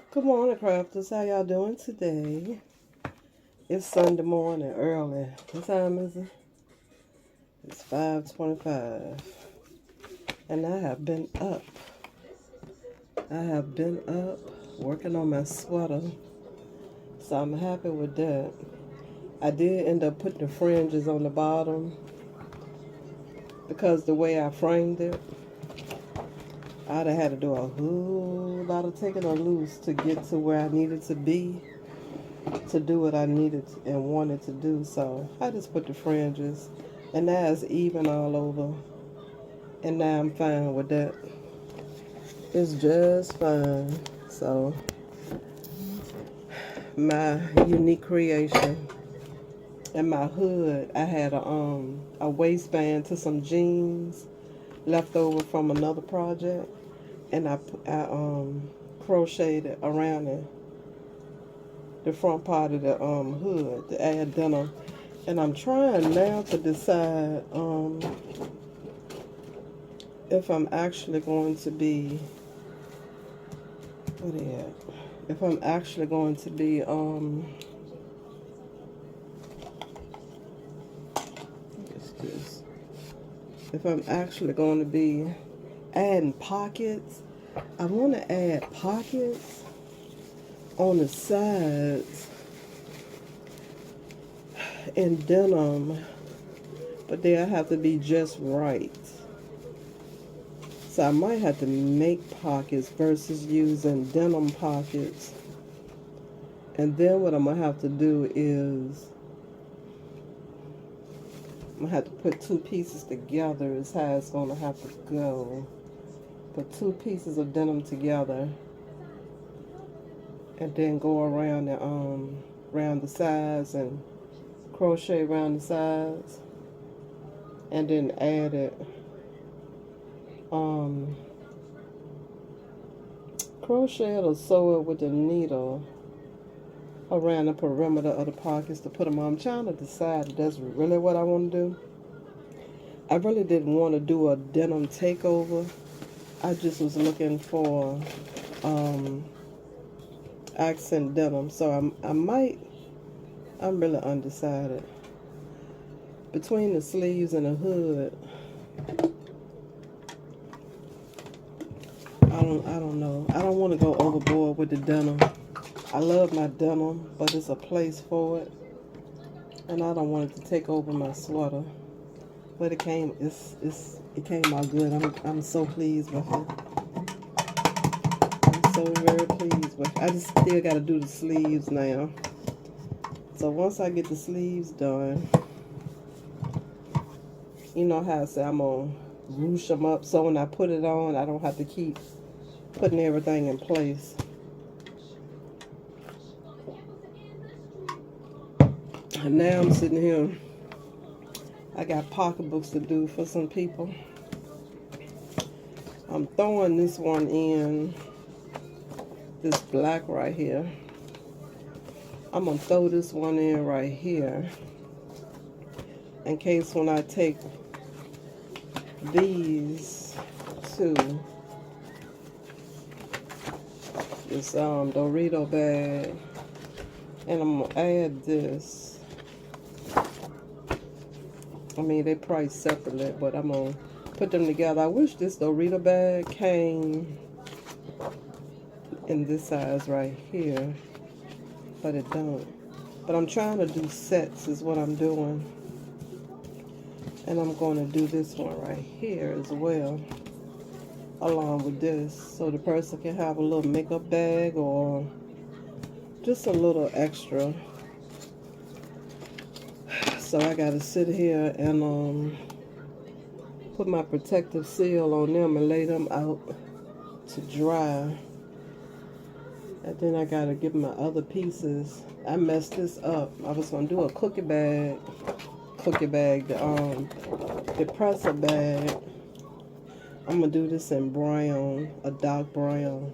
Good morning, crafters. How y'all doing today? It's Sunday morning, early. What time is it? It's 5:25. And I have been up. Working on my sweater. So I'm happy with that. I did end up putting the fringes on the bottom because the way I framed it, I'd have had to do a whole lot of taking a loose to get to where I needed to be to do what I needed and wanted to do. So I just put the fringes, and now it's even all over, and now I'm fine with that. It's just fine. So my unique creation and my hood, I had a waistband to some jeans left over from another project, and I crocheted around it the front part of the hood to add denim. And I'm trying now to decide if I'm actually going to be if I'm actually going to be what's this? If I'm actually going to be adding pockets. I want to add pockets on the sides in denim, but they have to be just right. So I might have to make pockets versus using denim pockets. And then what I'm going to have to do is I'm going to have to put two pieces together is how it's going to have to go. Put two pieces of denim together and then go around the sides and crochet around the sides and then add it crochet it or sew it with the needle around the perimeter of the pockets to put them on. I'm trying to decide if that's really what I want to do. I really didn't want to do a denim takeover. I just was looking for accent denim. So I'm really undecided. Between the sleeves and the hood, I don't know. I don't want to go overboard with the denim. I love my denim, but it's a place for it. And I don't want it to take over my sweater. But it came out good. I'm so pleased with it. I'm so very pleased with it. I just still gotta do the sleeves now. So once I get the sleeves done, you know how I say I'm gonna ruche them up so when I put it on I don't have to keep putting everything in place. And now I'm sitting here. I got pocketbooks to do for some people. I'm throwing this one in, this black right here. I'm going to throw this one in right here in case when I take these two, this Dorito bag, and I'm going to add this. I mean, they priced separately, but I'm going to put them together. I wish this Dorito bag came in this size right here, but it don't. But I'm trying to do sets is what I'm doing. And I'm going to do this one right here as well, along with this, so the person can have a little makeup bag or just a little extra. So I got to sit here and put my protective seal on them and lay them out to dry. And then I got to give my other pieces. I messed this up. I was going to do a cookie bag, the presser bag. I'm going to do this in brown, a dark brown.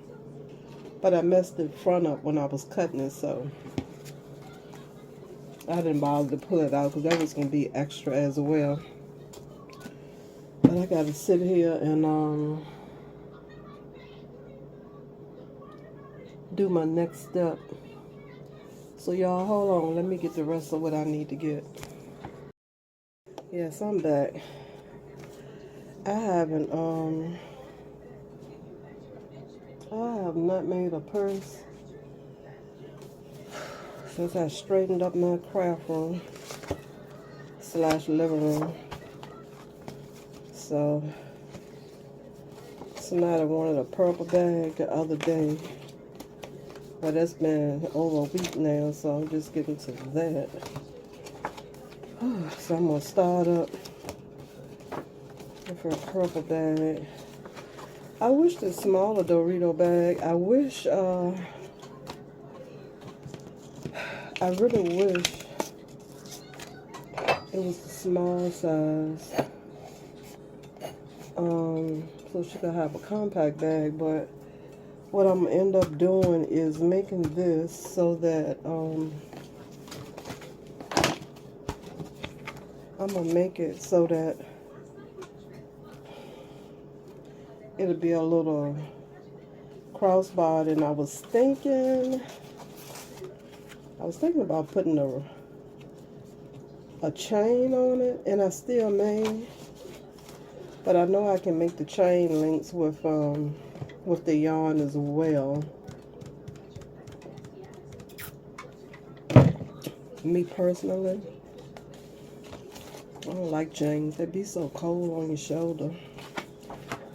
But I messed the front up when I was cutting it, so I didn't bother to pull it out because that was going to be extra as well. But I got to sit here and do my next step. So y'all hold on, let me get the rest of what I need to get. Yes, I'm back. I have not made a purse since I straightened up my craft room / living room. So somebody wanted a purple bag the other day, but it's been over a week now, so I'm just getting to that. So I'm gonna start up with a purple bag. I wish the smaller Dorito bag. I really wish it was the small size. So she could have a compact bag, but what I'm gonna end up doing is making this so that I'm gonna make it so that it'll be a little crossbody. And I was thinking about putting a chain on it, and I still may, but I know I can make the chain links with the yarn as well. Me personally, I don't like chains. They be so cold on your shoulder.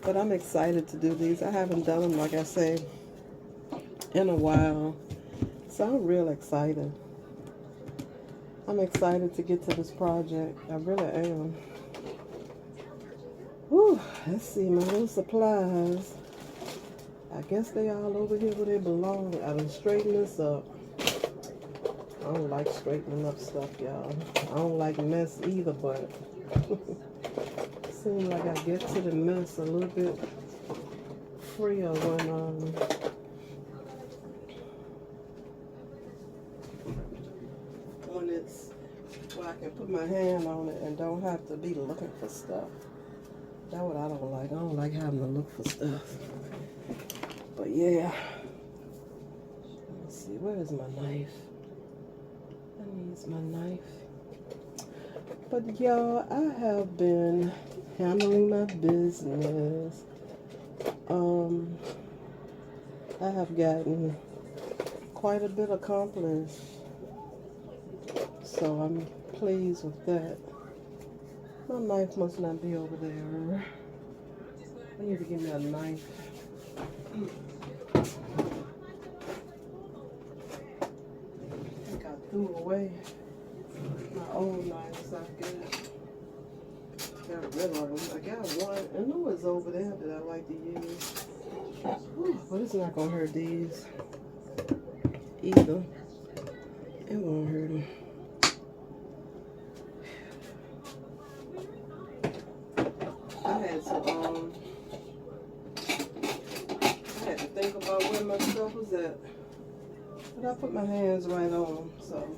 But I'm excited to do these. I haven't done them, like I said, in a while. So I'm real excited. I'm excited to get to this project. I really am. Whew, let's see my little supplies. I guess they all over here where they belong. I done straighten this up. I don't like straightening up stuff, y'all. I don't like mess either, but seems like I get to the mess a little bit freer when it's where I can put my hand on it and don't have to be looking for stuff. That's what I don't like. I don't like having to look for stuff. But yeah. Let's see, where is my knife? I need my knife. But y'all, I have been handling my business. I have gotten quite a bit accomplished. So I'm pleased with that. My knife must not be over there. I need to get me a knife. I think I threw away my old knives I got rid of them. I got one. I know it's over there that I like to use. Whew, but it's not going to hurt these either. It won't hurt them. I had to think about where my stuff was at. But I put my hands right on them, so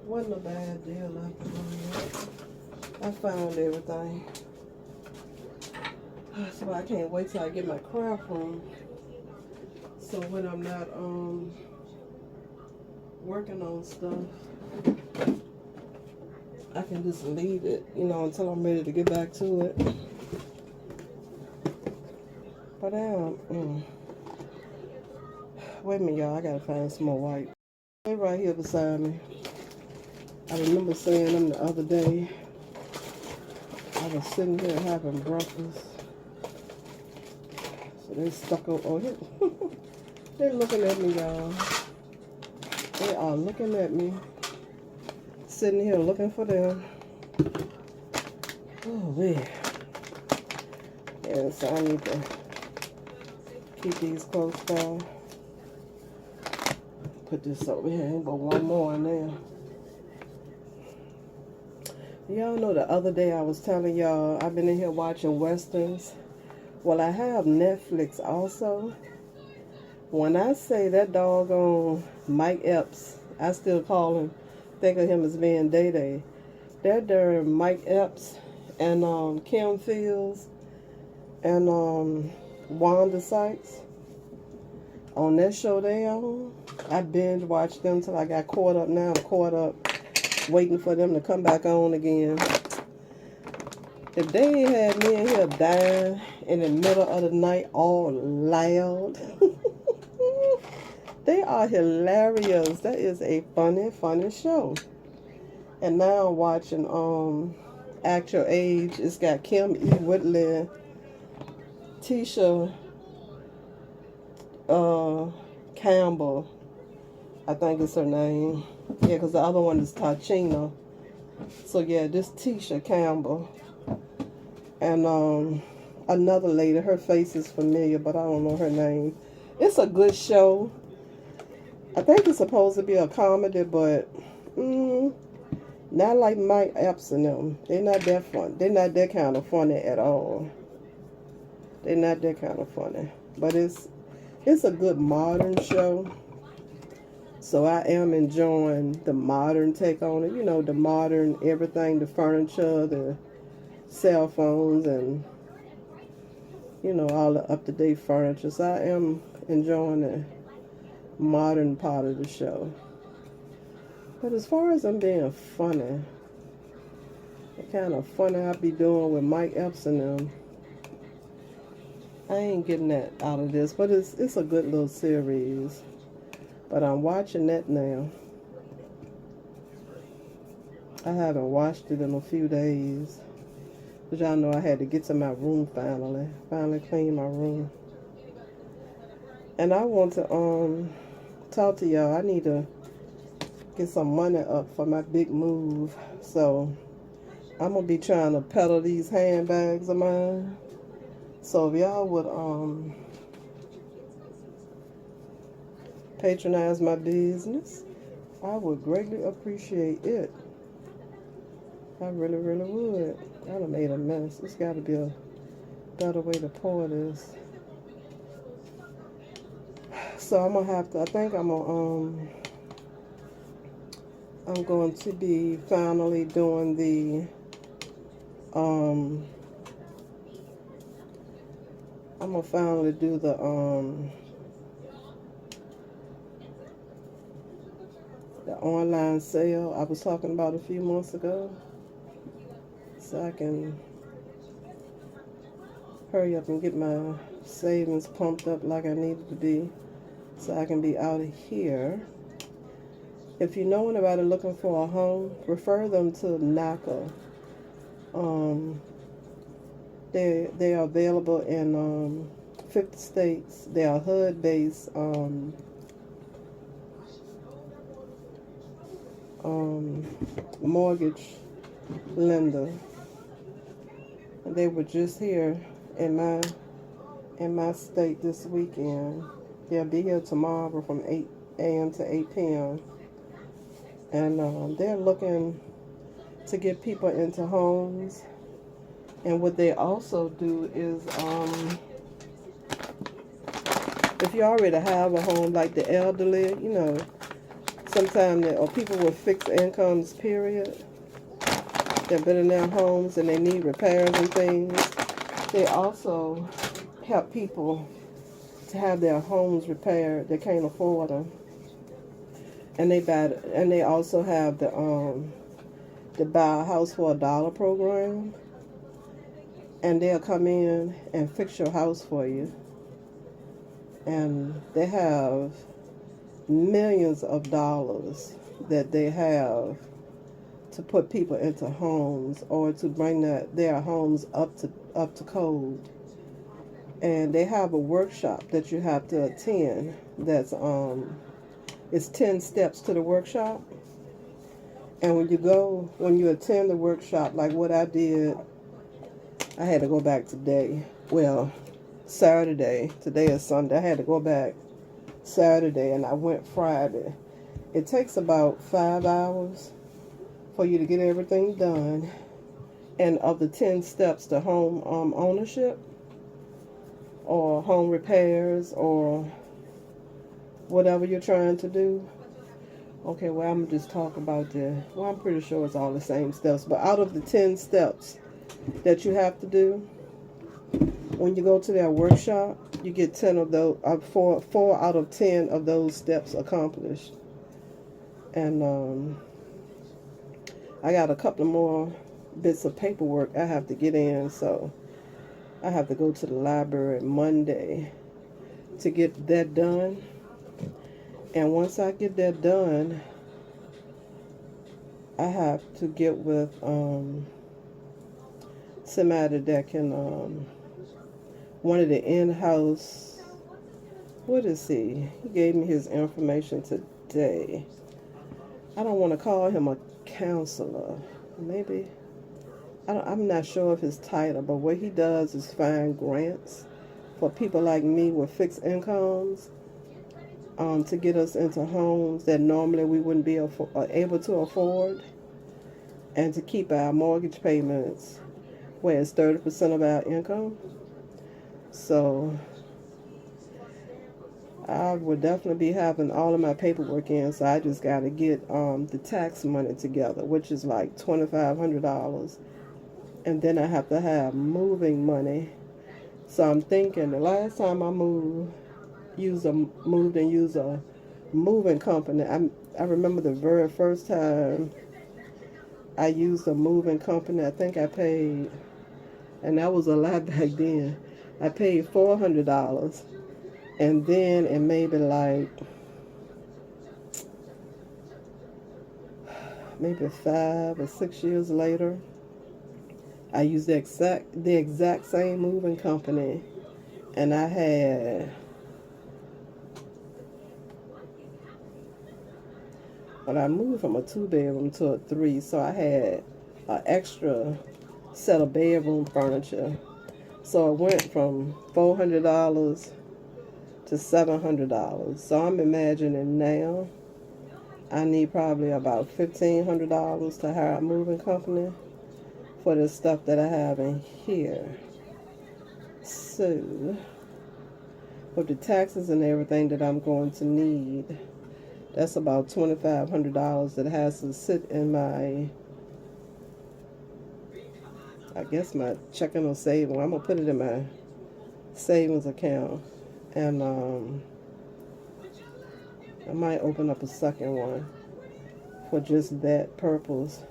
wasn't a bad deal after all. I found everything. So I can't wait till I get my craft room. So when I'm not working on stuff, I can just leave it, you know, until I'm ready to get back to it. But wait a minute, y'all. I gotta find some more white. They're right here beside me. I remember seeing them the other day. I was sitting here having breakfast. So they stuck over here. They're looking at me, y'all. They are looking at me. Sitting here looking for them. Oh, man. Yeah, so I need to keep these close by. Put this over here. Ain't but one more in there. Y'all know the other day I was telling y'all I've been in here watching westerns. Well, I have Netflix also. When I say that doggone Mike Epps, I still call him, think of him as being Day Day. That darn Mike Epps and Kim Fields and Wanda Sykes. on that show they on. I binge watched them till I got caught up. Now I'm caught up waiting for them to come back on again. If they had me in here dying in the middle of the night all loud, they are hilarious. That is a funny, funny show. And now I'm watching Act Your Age. It's got Kim E. Whitley, Tisha Campbell, I think it's her name. Yeah, because the other one is Tachina. So yeah, this Tisha Campbell. And another lady, her face is familiar, but I don't know her name. It's a good show. I think it's supposed to be a comedy, but not like Mike Epps and them. They're not that fun. They're not that kind of funny at all. They're not that kind of funny. But it's a good modern show. So I am enjoying the modern take on it. You know, the modern everything, the furniture, the cell phones, and, you know, all the up-to-date furniture. So I am enjoying the modern part of the show. But as far as I'm being funny, the kind of funny I be doing with Mike Epps and them, I ain't getting that out of this. But it's a good little series. But I'm watching that now. I haven't watched it in a few days. But y'all know I had to get to my room finally. Finally clean my room. And I want to talk to y'all. I need to get some money up for my big move. So I'm going to be trying to peddle these handbags of mine. So if y'all would patronize my business, I would greatly appreciate it. I really, really would. I done made a mess. There's got to be a better way to pour this. So I'm gonna have to. I think I'm going to be finally doing the I'm gonna finally do the online sale I was talking about a few months ago. So I can hurry up and get my savings pumped up like I needed to be, so I can be out of here. If you know anybody looking for a home, refer them to NACA. They are available in 50 states. They are HUD-based mortgage lender. They were just here in my state this weekend. They'll be here tomorrow from 8 a.m. to 8 p.m. And they're looking to get people into homes. And what they also do is, if you already have a home, like the elderly, you know, sometimes, or people with fixed incomes, period, they've been in their homes and they need repairs and things. They also help people to have their homes repaired. They can't afford them, and they also have the buy a house for $1 program, and they'll come in and fix your house for you. And they have millions of dollars that they have to put people into homes, or to bring their homes up to code. And they have a workshop that you have to attend. That's it's 10 steps to the workshop. And when you attend the workshop, like what I did, I had to go back today. Well, Saturday. Today is Sunday. I had to go back Saturday, and I went Friday. It takes about 5 hours for you to get everything done. And of the 10 steps to home ownership, or home repairs, or whatever you're trying to do. Okay, well, I'm going to just talk about I'm pretty sure it's all the same steps. But out of the 10 steps that you have to do, when you go to their workshop, you get 10 of those, four out of 10 of those steps accomplished. And I got a couple more bits of paperwork I have to get in, so I have to go to the library Monday to get that done. And once I get that done, I have to get with somebody that can, one of the in-house, what is he? He gave me his information today. I don't want to call him a counselor. Maybe. I'm not sure of his title, but what he does is find grants for people like me with fixed incomes, to get us into homes that normally we wouldn't be able to afford, and to keep our mortgage payments where it's 30% of our income. So I would definitely be having all of my paperwork in, so I just got to get the tax money together, which is like $2,500. And then I have to have moving money. So I'm thinking the last time I moved and used a moving company. I remember the very first time I used a moving company. I think I paid, and that was a lot back then, I paid $400. And then it maybe like maybe 5 or 6 years later, I used the exact same moving company, and I had, when I moved from a 2-bedroom to a 3, so I had an extra set of bedroom furniture. So it went from $400 to $700. So I'm imagining now I need probably about $1,500 to hire a moving company for the stuff that I have in here. So with the taxes and everything that I'm going to need, that's about $2,500 that has to sit in my, I guess, my checking or saving. I'm going to put it in my savings account. And I might open up a second one for just that purpose.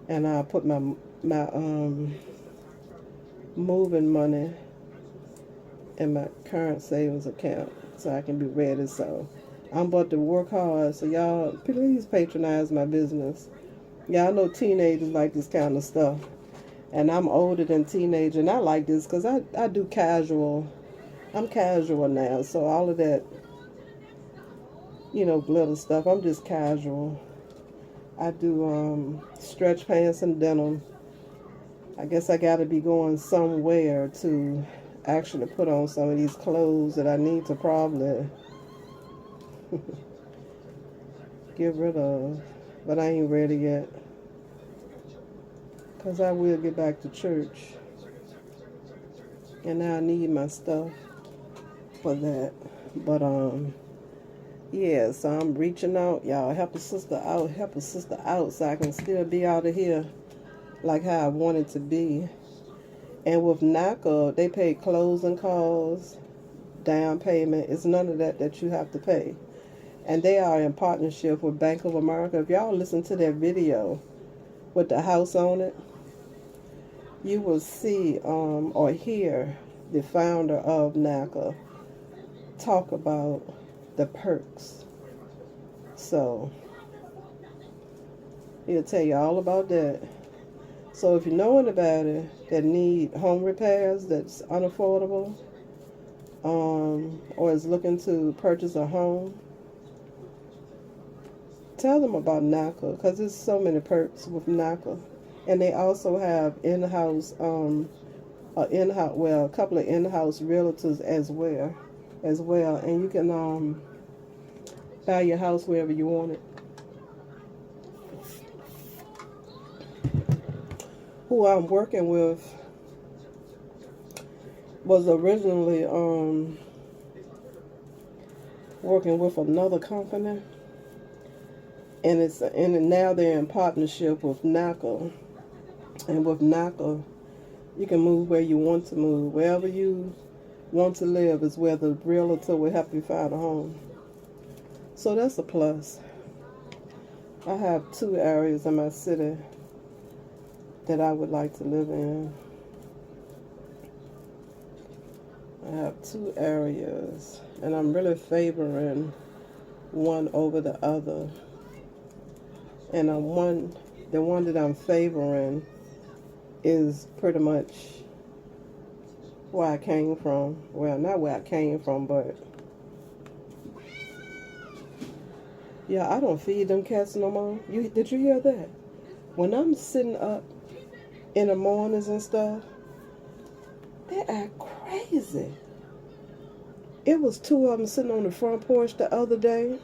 And I'll put my moving money in my current savings account so I can be ready. So I'm about to work hard. So y'all, please patronize my business. Y'all know teenagers like this kind of stuff. And I'm older than teenager, and I like this because I do casual. I'm casual now, so all of that, glitter stuff, I'm just casual. I do stretch pants and denim. I guess I got to be going somewhere to actually put on some of these clothes that I need to probably get rid of, but I ain't ready yet, because I will get back to church, and now I need my stuff for that. But yeah, so I'm reaching out, y'all. Help a sister out so I can still be out of here like how I want it to be. And with NACA, they pay closing costs, down payment. It's none of that you have to pay. And they are in partnership with Bank of America. If y'all listen to that video with the house on it, you will see or hear the founder of NACA talk about the perks. So he'll tell you all about that. So if you know anybody that need home repairs that's unaffordable, or is looking to purchase a home, tell them about NACA, because there's so many perks with NACA. And they also have in-house, a couple of in-house realtors as well. And you can buy your house wherever you want it. Who I'm working with was originally working with another company, and now they're in partnership with NACA. And with NACA, you can move where you want to move, wherever you want to live is where the realtor will help you find a home. So that's a plus. I have 2 areas in my city that I would like to live in. I have 2 areas, and I'm really favoring one over the other. And the one that I'm favoring is pretty much where I came from. Well, not where I came from, but yeah, I don't feed them cats no more. Did you hear that? When I'm sitting up in the mornings and stuff, they act crazy. It was 2 of them sitting on the front porch the other day.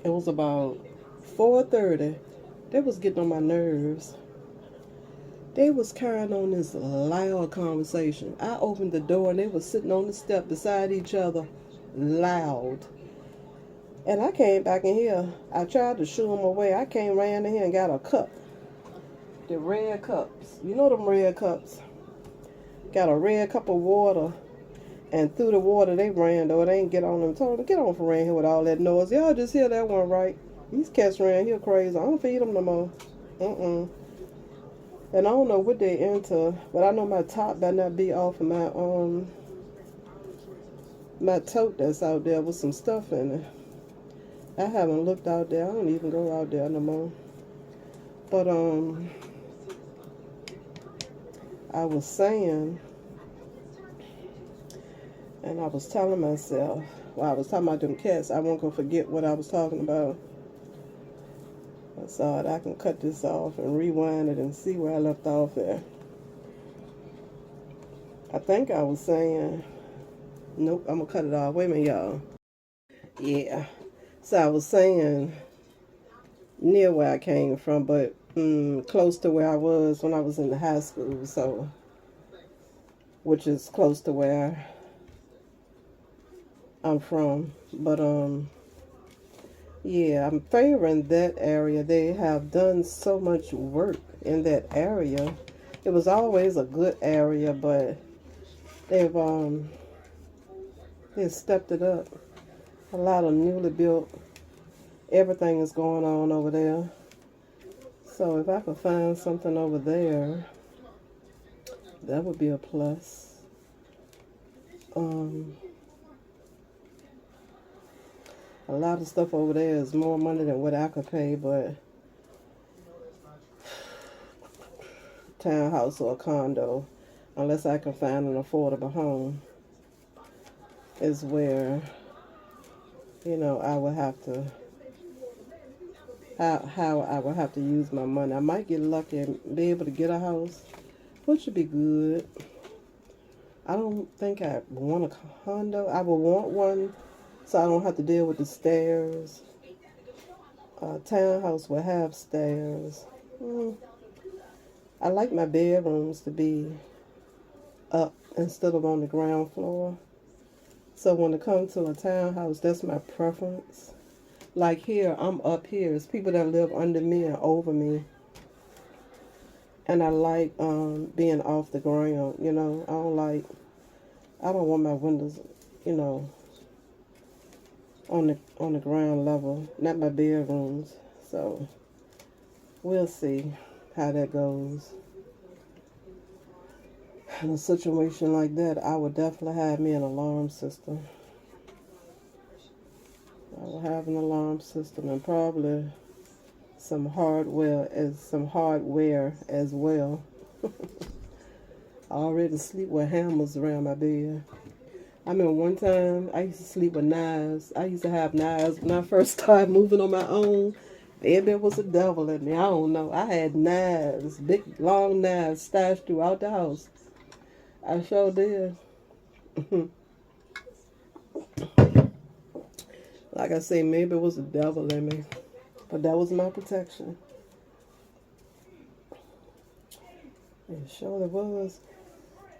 It was about 4:30. They was getting on my nerves. They was carrying on this loud conversation. I opened the door and they was sitting on the step beside each other, loud. And I came back in here. I tried to shoo them away. I came ran in here and got a cup. The red cups. You know them red cups. Got a red cup of water. And through the water they ran, though. They ain't get on them. Told them, get on from around here with all that noise. Y'all just hear that one, right? These cats around here crazy. I don't feed them no more. And I don't know what they into, but I know my top better not be off of my tote that's out there with some stuff in it. I haven't looked out there. I don't even go out there no more. But I was saying, and I was telling myself, while I was talking about them cats, I won't go forget what I was talking about. I saw it. I can cut this off and rewind it and see where I left off at. I think I was saying, nope, I'm going to cut it off. Wait a minute, y'all. Yeah. So I was saying near where I came from, but close to where I was when I was in the high school, so, which is close to where I'm from. But yeah, I'm favoring that area. They have done so much work in that area. It was always a good area, but they've stepped it up. A lot of newly built, everything is going on over there. So if I could find something over there, that would be a plus. A lot of stuff over there is more money than what I could pay, but townhouse or a condo, unless I can find an affordable home, is where, you know, I would have to, how I would have to use my money. I might get lucky and be able to get a house, which would be good. I don't think I want a condo. I would want one so I don't have to deal with the stairs. A townhouse would have stairs. I like my bedrooms to be up instead of on the ground floor. So when it comes to a townhouse, that's my preference. Like here, I'm up here. It's people that live under me and over me. And I like being off the ground, you know. I don't want my windows, you know, on the ground level. Not my bedrooms. So we'll see how that goes. In a situation like that, I would definitely have me an alarm system. I will have an alarm system and probably some hardware as well. I already sleep with hammers around my bed. I mean, one time I used to sleep with knives. I used to have knives when I first started moving on my own. Maybe it was a devil in me. I don't know. I had knives, big long knives stashed throughout the house. I sure did. Like I say, maybe it was a devil in me. But that was my protection. It surely was.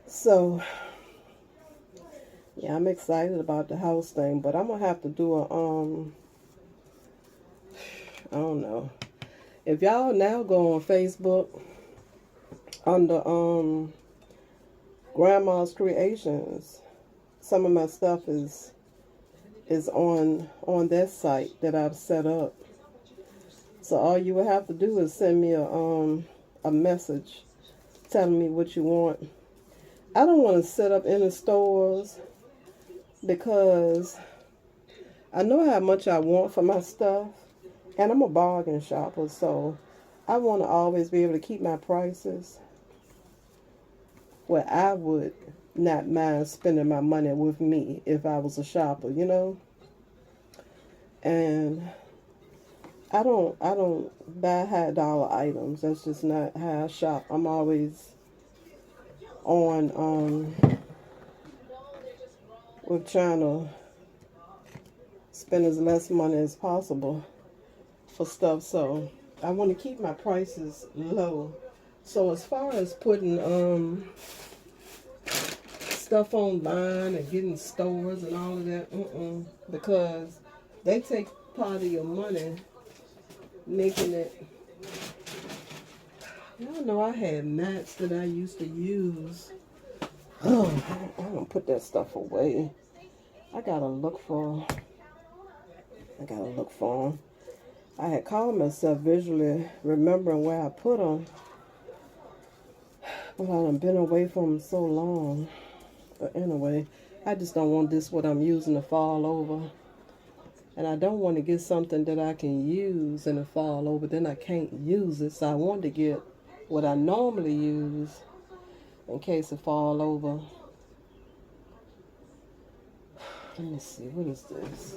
So, yeah, I'm excited about the house thing. But I'm going to have to do a, I don't know. If y'all now go on Facebook under, Grandma's Creations, some of my stuff is on that site that I've set up. So all you would have to do is send me a message telling me what you want. I don't want to set up any stores because I know how much I want for my stuff, and I'm a bargain shopper, so I want to always be able to keep my prices where I would not mind spending my money with me if I was a shopper, you know. And I don't buy high dollar items. That's just not how I shop. I'm always on with trying to spend as less money as possible for stuff. So I want to keep my prices low. So as far as putting stuff online and getting stores and all of that, because they take part of your money making it. Y'all know I had mats that I used to use. Oh, I'm gonna put that stuff away. I gotta look for them. I had called myself visually remembering where I put them, but I've been away from them so long. But anyway, I just don't want this what I'm using to fall over. And I don't want to get something that I can use and it fall over. Then I can't use it. So I want to get what I normally use in case it fall over. Let me see. What is this?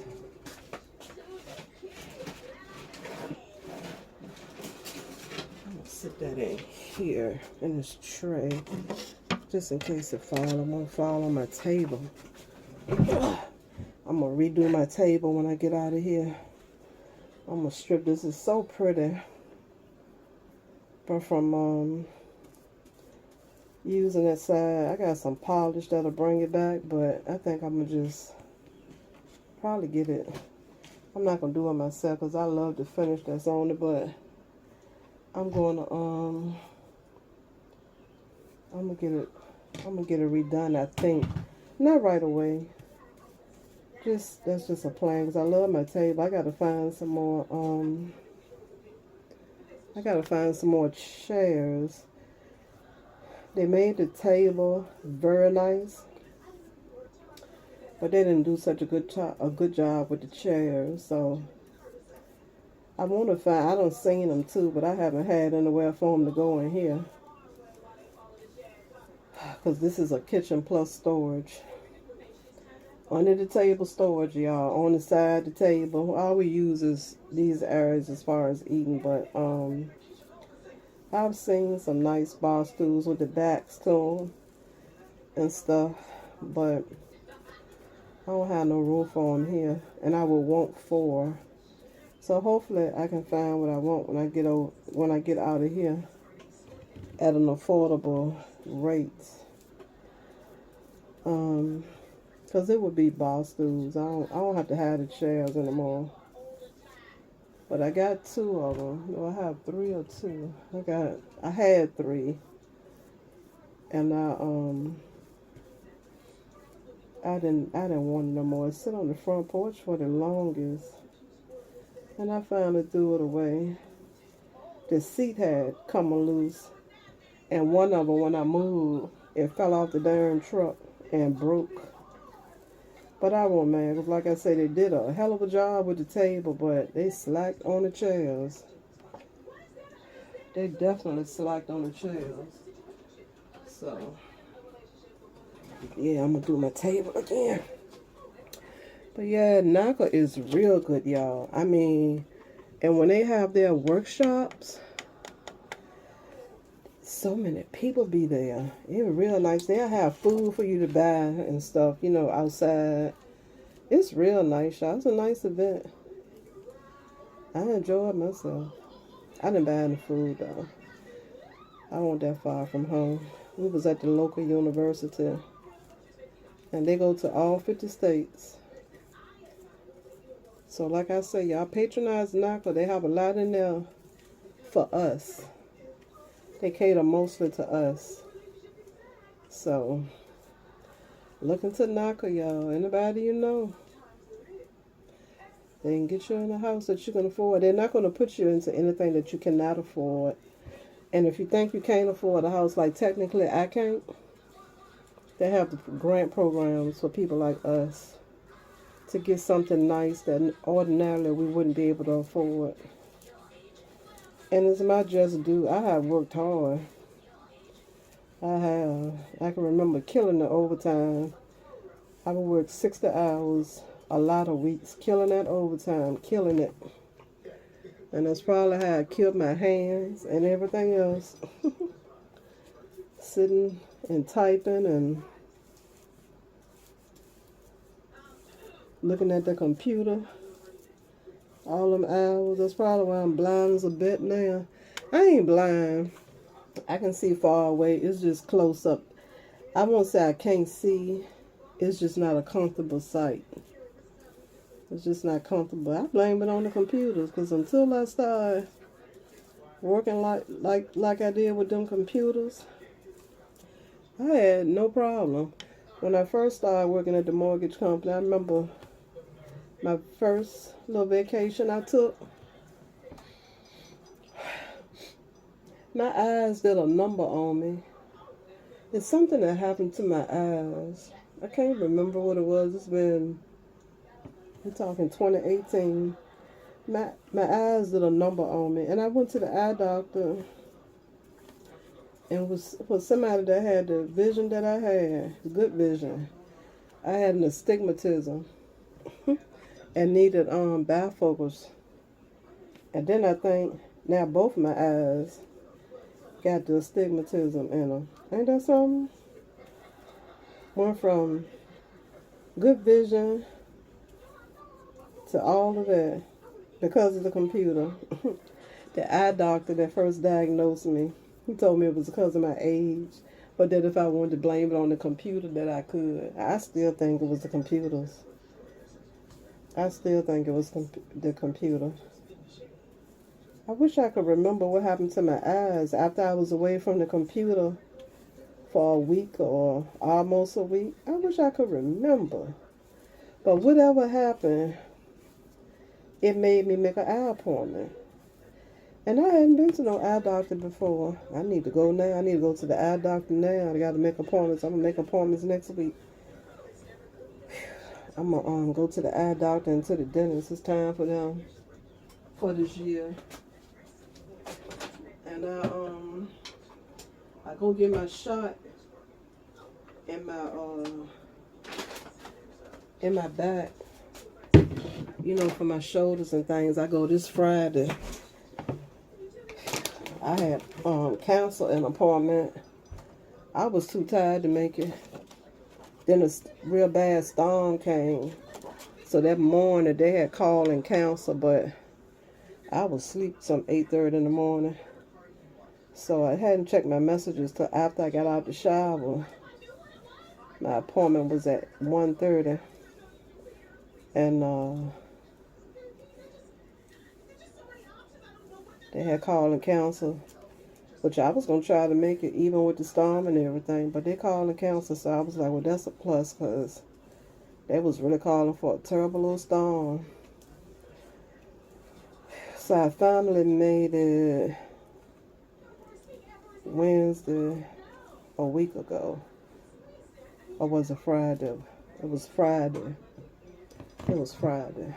I'm going to sit that in here in this tray. Just in case it fall. It won't fall on my table. I'm going to redo my table when I get out of here. I'm going to strip. This is so pretty. But from using that side, I got some polish that'll bring it back. But I think I'm going to just probably get it. I'm not going to do it myself because I love the finish that's on it. But I'm going to, I'm going to get it redone, I think. Not right away. That's just a plan because I love my table. I gotta find some more chairs. They made the table very nice, but they didn't do such a good job with the chairs. So I want to find. I don't seen them too, but I haven't had anywhere for them to go in here because this is a kitchen plus storage. Under the table storage, y'all. On the side of the table. All we use is these areas as far as eating. But I've seen some nice bar stools with the backs to them and stuff. But I don't have no room for them here. And I will want 4. So hopefully I can find what I want when I get out of here at an affordable rate. Because it would be bar stools. I don't have to have the chairs anymore. But I got 2 of them. No, I have 3 or 2. I had 3. And I didn't want it no more. It sit on the front porch for the longest. And I finally threw it away. The seat had come loose. And one of them, when I moved, it fell off the darn truck and broke. But I won't mad, because like I said, they did a hell of a job with the table, but they slacked on the chairs. They definitely slacked on the chairs. So, yeah, I'm going to do my table again. But yeah, Naka is real good, y'all. I mean, and when they have their workshops, so many people be there. It's real nice. They'll have food for you to buy and stuff, you know, outside. It's real nice, y'all. It's a nice event. I enjoyed myself. I didn't buy any food, though. I wasn't that far from home. We was at the local university. And they go to all 50 states. So, like I say, y'all patronize NACA. They have a lot in there for us. They cater mostly to us. So, Looking to knock her, y'all. Anybody you know. They can get you in a house that you can afford. They're not going to put you into anything that you cannot afford. And if you think you can't afford a house, like technically I can't, they have the grant programs for people like us to get something nice that ordinarily we wouldn't be able to afford. And it's my just due. I have worked hard. I have. I can remember killing the overtime. I would work 60 hours a lot of weeks, killing that overtime, killing it. And that's probably how I killed my hands and everything else. Sitting and typing and looking at the computer all them hours. That's probably why I'm blind as a bit now. I ain't blind. I can see far away. It's just close up. I won't say I can't see. It's just not a comfortable sight. It's just not comfortable. I blame it on the computers because until I start working like I did with them computers, I had no problem. When I first started working at the mortgage company, I remember my first little vacation I took. My eyes did a number on me. It's something that happened to my eyes. I can't remember what it was. I'm talking 2018. My eyes did a number on me. And I went to the eye doctor and was somebody that had the vision that I had, good vision. I had an astigmatism and needed bifocals. And then I think now both my eyes got the astigmatism in them. Ain't that something? Went from good vision to all of that because of the computer. The eye doctor that first diagnosed me, he told me it was because of my age, but that if I wanted to blame it on the computer that I could. I still think it was the computers. I still think it was the computer. I wish I could remember what happened to my eyes after I was away from the computer for a week or almost a week. I wish I could remember. But whatever happened, it made me make an eye appointment. And I hadn't been to no eye doctor before. I need to go now. I need to go to the eye doctor now. I got to make appointments. I'm going to make appointments next week. I'm going to go to the eye doctor and to the dentist. It's time for them for this year. And I go get my shot in my back, you know, for my shoulders and things. I go this Friday. I had canceled an appointment. I was too tired to make it. Then a real bad storm came. So that morning they had called and canceled, but I was asleep some 8:30 in the morning. So I hadn't checked my messages till after I got out the shower. My appointment was at 1:30. And they had called and canceled, which I was going to try to make it even with the storm and everything. But they called and canceled, so I was like, well, that's a plus because they was really calling for a terrible little storm. So I finally made it Wednesday a week ago. Or was it Friday? It was Friday. It was Friday.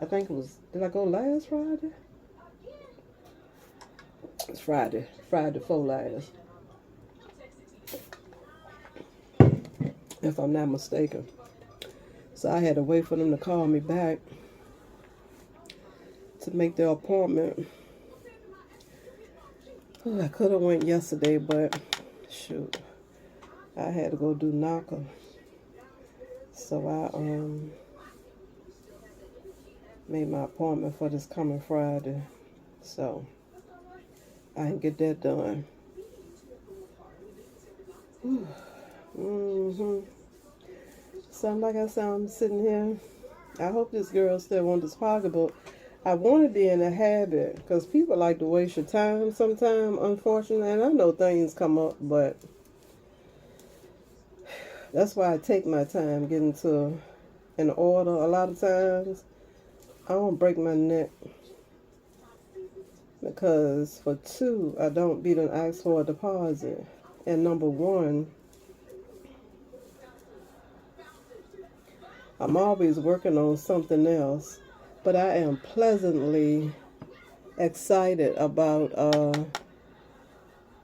I think it was, did I go last Friday? It's Friday. Friday before last. If I'm not mistaken. So I had to wait for them to call me back to make the appointment. Oh, I could have went yesterday, but shoot. I had to go do NACA. So I made my appointment for this coming Friday. So I can get that done. So like I said, I'm sitting here. I hope this girl still wants this pocketbook. I want to be in a habit because people like to waste your time sometimes, unfortunately. And I know things come up, but That's why I take my time getting to an order. A lot of times I don't break my neck because for two, I don't be done ask for a deposit. And number one, I'm always working on something else, but I am pleasantly excited about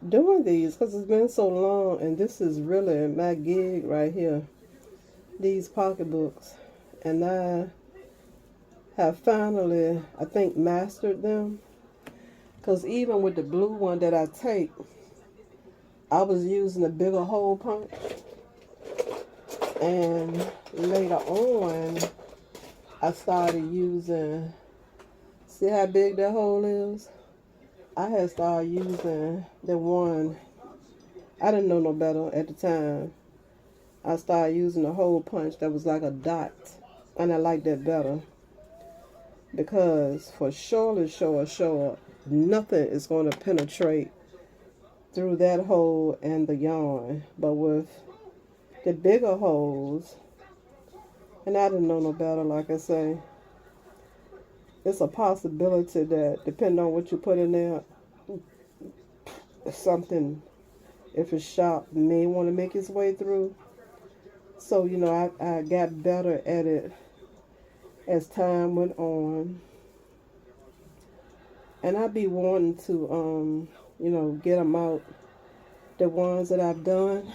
doing these because it's been so long, and this is really my gig right here, these pocketbooks. And I have finally, I think, mastered them, because even with the blue one that I take, I was using a bigger hole punch, and later on I started using, see how big that hole is? I had started using the one, I didn't know no better at the time. I started using a hole punch that was like a dot, and I like that better because for sure, nothing is going to penetrate through that hole and the yarn. But with the bigger holes, and I didn't know no better, like I say, it's a possibility that depending on what you put in there, something, if it's sharp, may want to make its way through. So, you know, I got better at it as time went on. And I be wanting to, you know, get them out, the ones that I've done.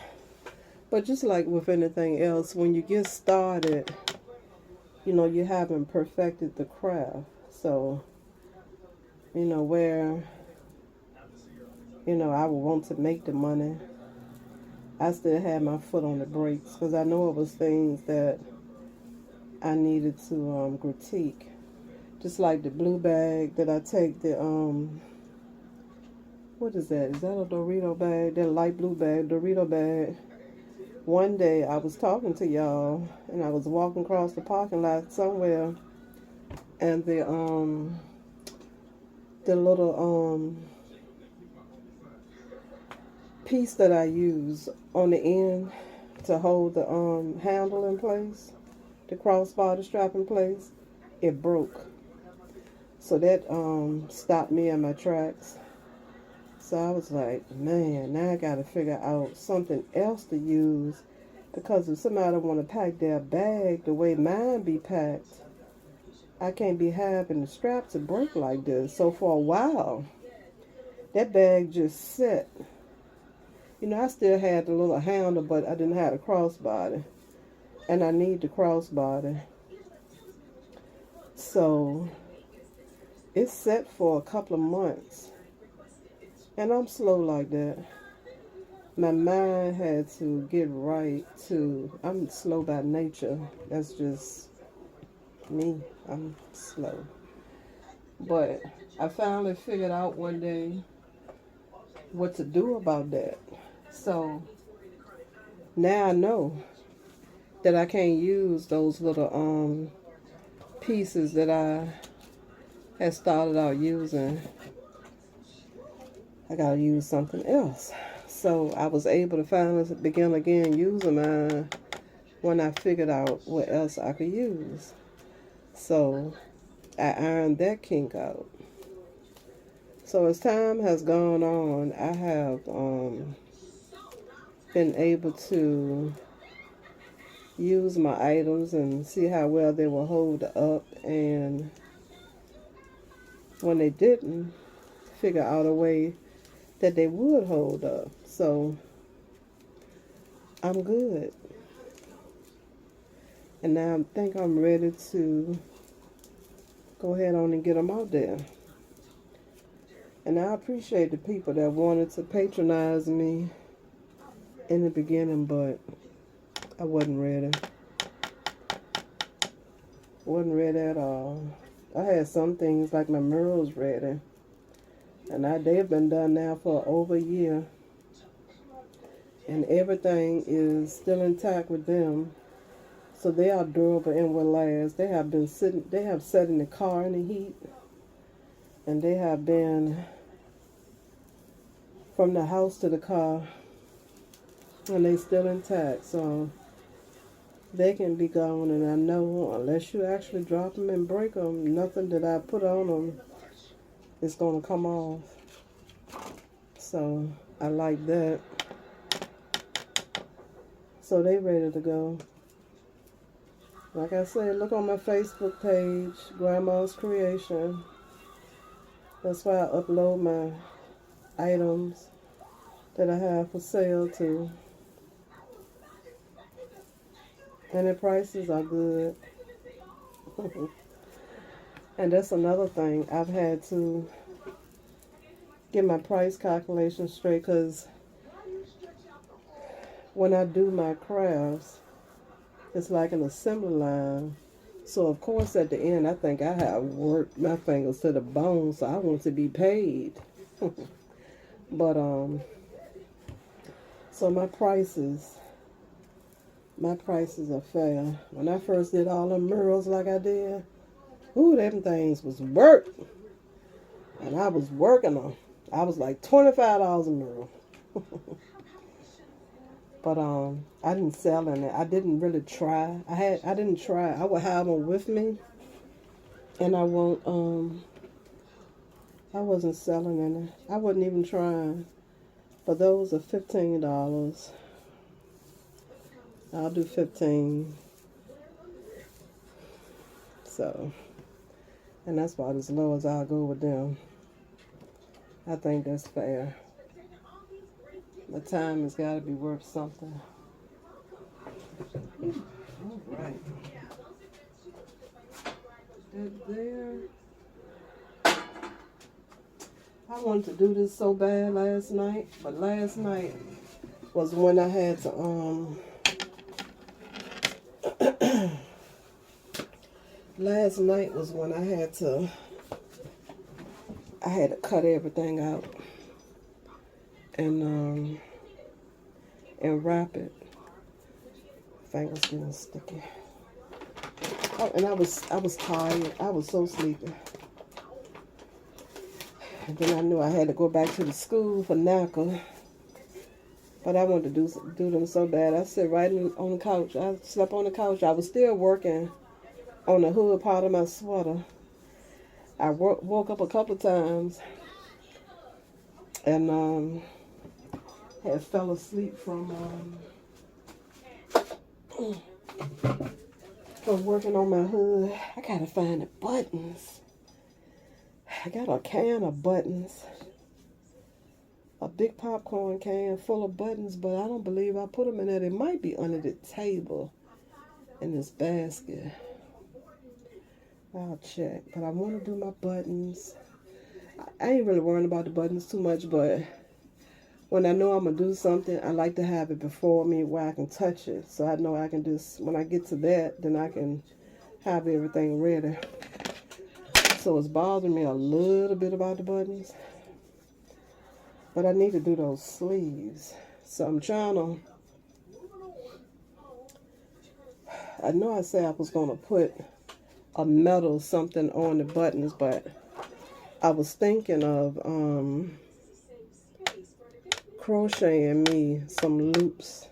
But just like with anything else, when you get started, you know, you haven't perfected the craft. So, you know, where, you know, I would want to make the money, I still had my foot on the brakes because I know it was things that I needed to critique. Just like the blue bag that I take, the, what is that? Is that a Dorito bag? That light blue bag, Dorito bag. One day I was talking to y'all and I was walking across the parking lot somewhere, and the little piece that I use on the end to hold the handle in place, the crossbar, the strap in place, it broke. So that stopped me in my tracks. So I was like, man, now I got to figure out something else to use, because if somebody want to pack their bag the way mine be packed, I can't be having the strap to break like this. So for a while, that bag just sat. You know, I still had the little handle, but I didn't have the crossbody. And I need the crossbody. So it's set for a couple of months. And I'm slow like that. My mind had to get right to, I'm slow by nature. That's just me. I'm slow. But I finally figured out one day what to do about that. So now I know that I can't use those little pieces that I had started out using. I gotta use something else. So I was able to finally begin again using mine when I figured out what else I could use. So I ironed that kink out. So as time has gone on, I have been able to use my items and see how well they will hold up, and when they didn't, figure out a way that they would hold up. So I'm good. And now I think I'm ready to go ahead on and get them out there. And I appreciate the people that wanted to patronize me in the beginning, but I wasn't ready. Wasn't ready at all. I had some things like my murals ready, and they've been done now for over a year, and everything is still intact with them. So they are durable and will last. They have sat in the car in the heat, and they have been from the house to the car, and they still intact. So they can be gone, and I know unless you actually drop them and break them, nothing that I put on them is going to come off. So I like that. So they ready to go. Like I said, look on my Facebook page, Grandma's Creation. That's why I upload my items that I have for sale too. And the prices are good. And that's another thing. I've had to get my price calculation straight, because when I do my crafts, it's like an assembly line. So of course at the end I think I have worked my fingers to the bone, so I want to be paid. But so my prices are fair. When I first did all the murals like I did, ooh, them things was work. And I was working them. I was like $25 a mural. But I didn't sell in it. I didn't really try. I didn't try. I would have them with me, and I wasn't selling in it. I wasn't even trying. But those are $15. I'll do 15. So, and that's about as low as I'll go with them. I think that's fair. The time has got to be worth something. All right. That there. I wanted to do this so bad last night, but last night was when I had to last night was when I had to cut everything out and wrap it. Fingers getting sticky. Oh, and I was tired. I was so sleepy. And then I knew I had to go back to the school for NACA. But I wanted to do them so bad. I sat right on the couch. I slept on the couch. I was still working on the hood part of my sweater. I woke up a couple of times and had fell asleep from working on my hood. I gotta find the buttons. I got a can of buttons. A big popcorn can full of buttons, but I don't believe I put them in there. They might be under the table in this basket. I'll check. But I want to do my buttons. I ain't really worrying about the buttons too much, but when I know I'm going to do something, I like to have it before me where I can touch it. So I know I can just, when I get to that, then I can have everything ready. So it's bothering me a little bit about the buttons. But I need to do those sleeves. So I'm trying to, I know I said I was going to put a metal something on the buttons, but I was thinking of crocheting me some loops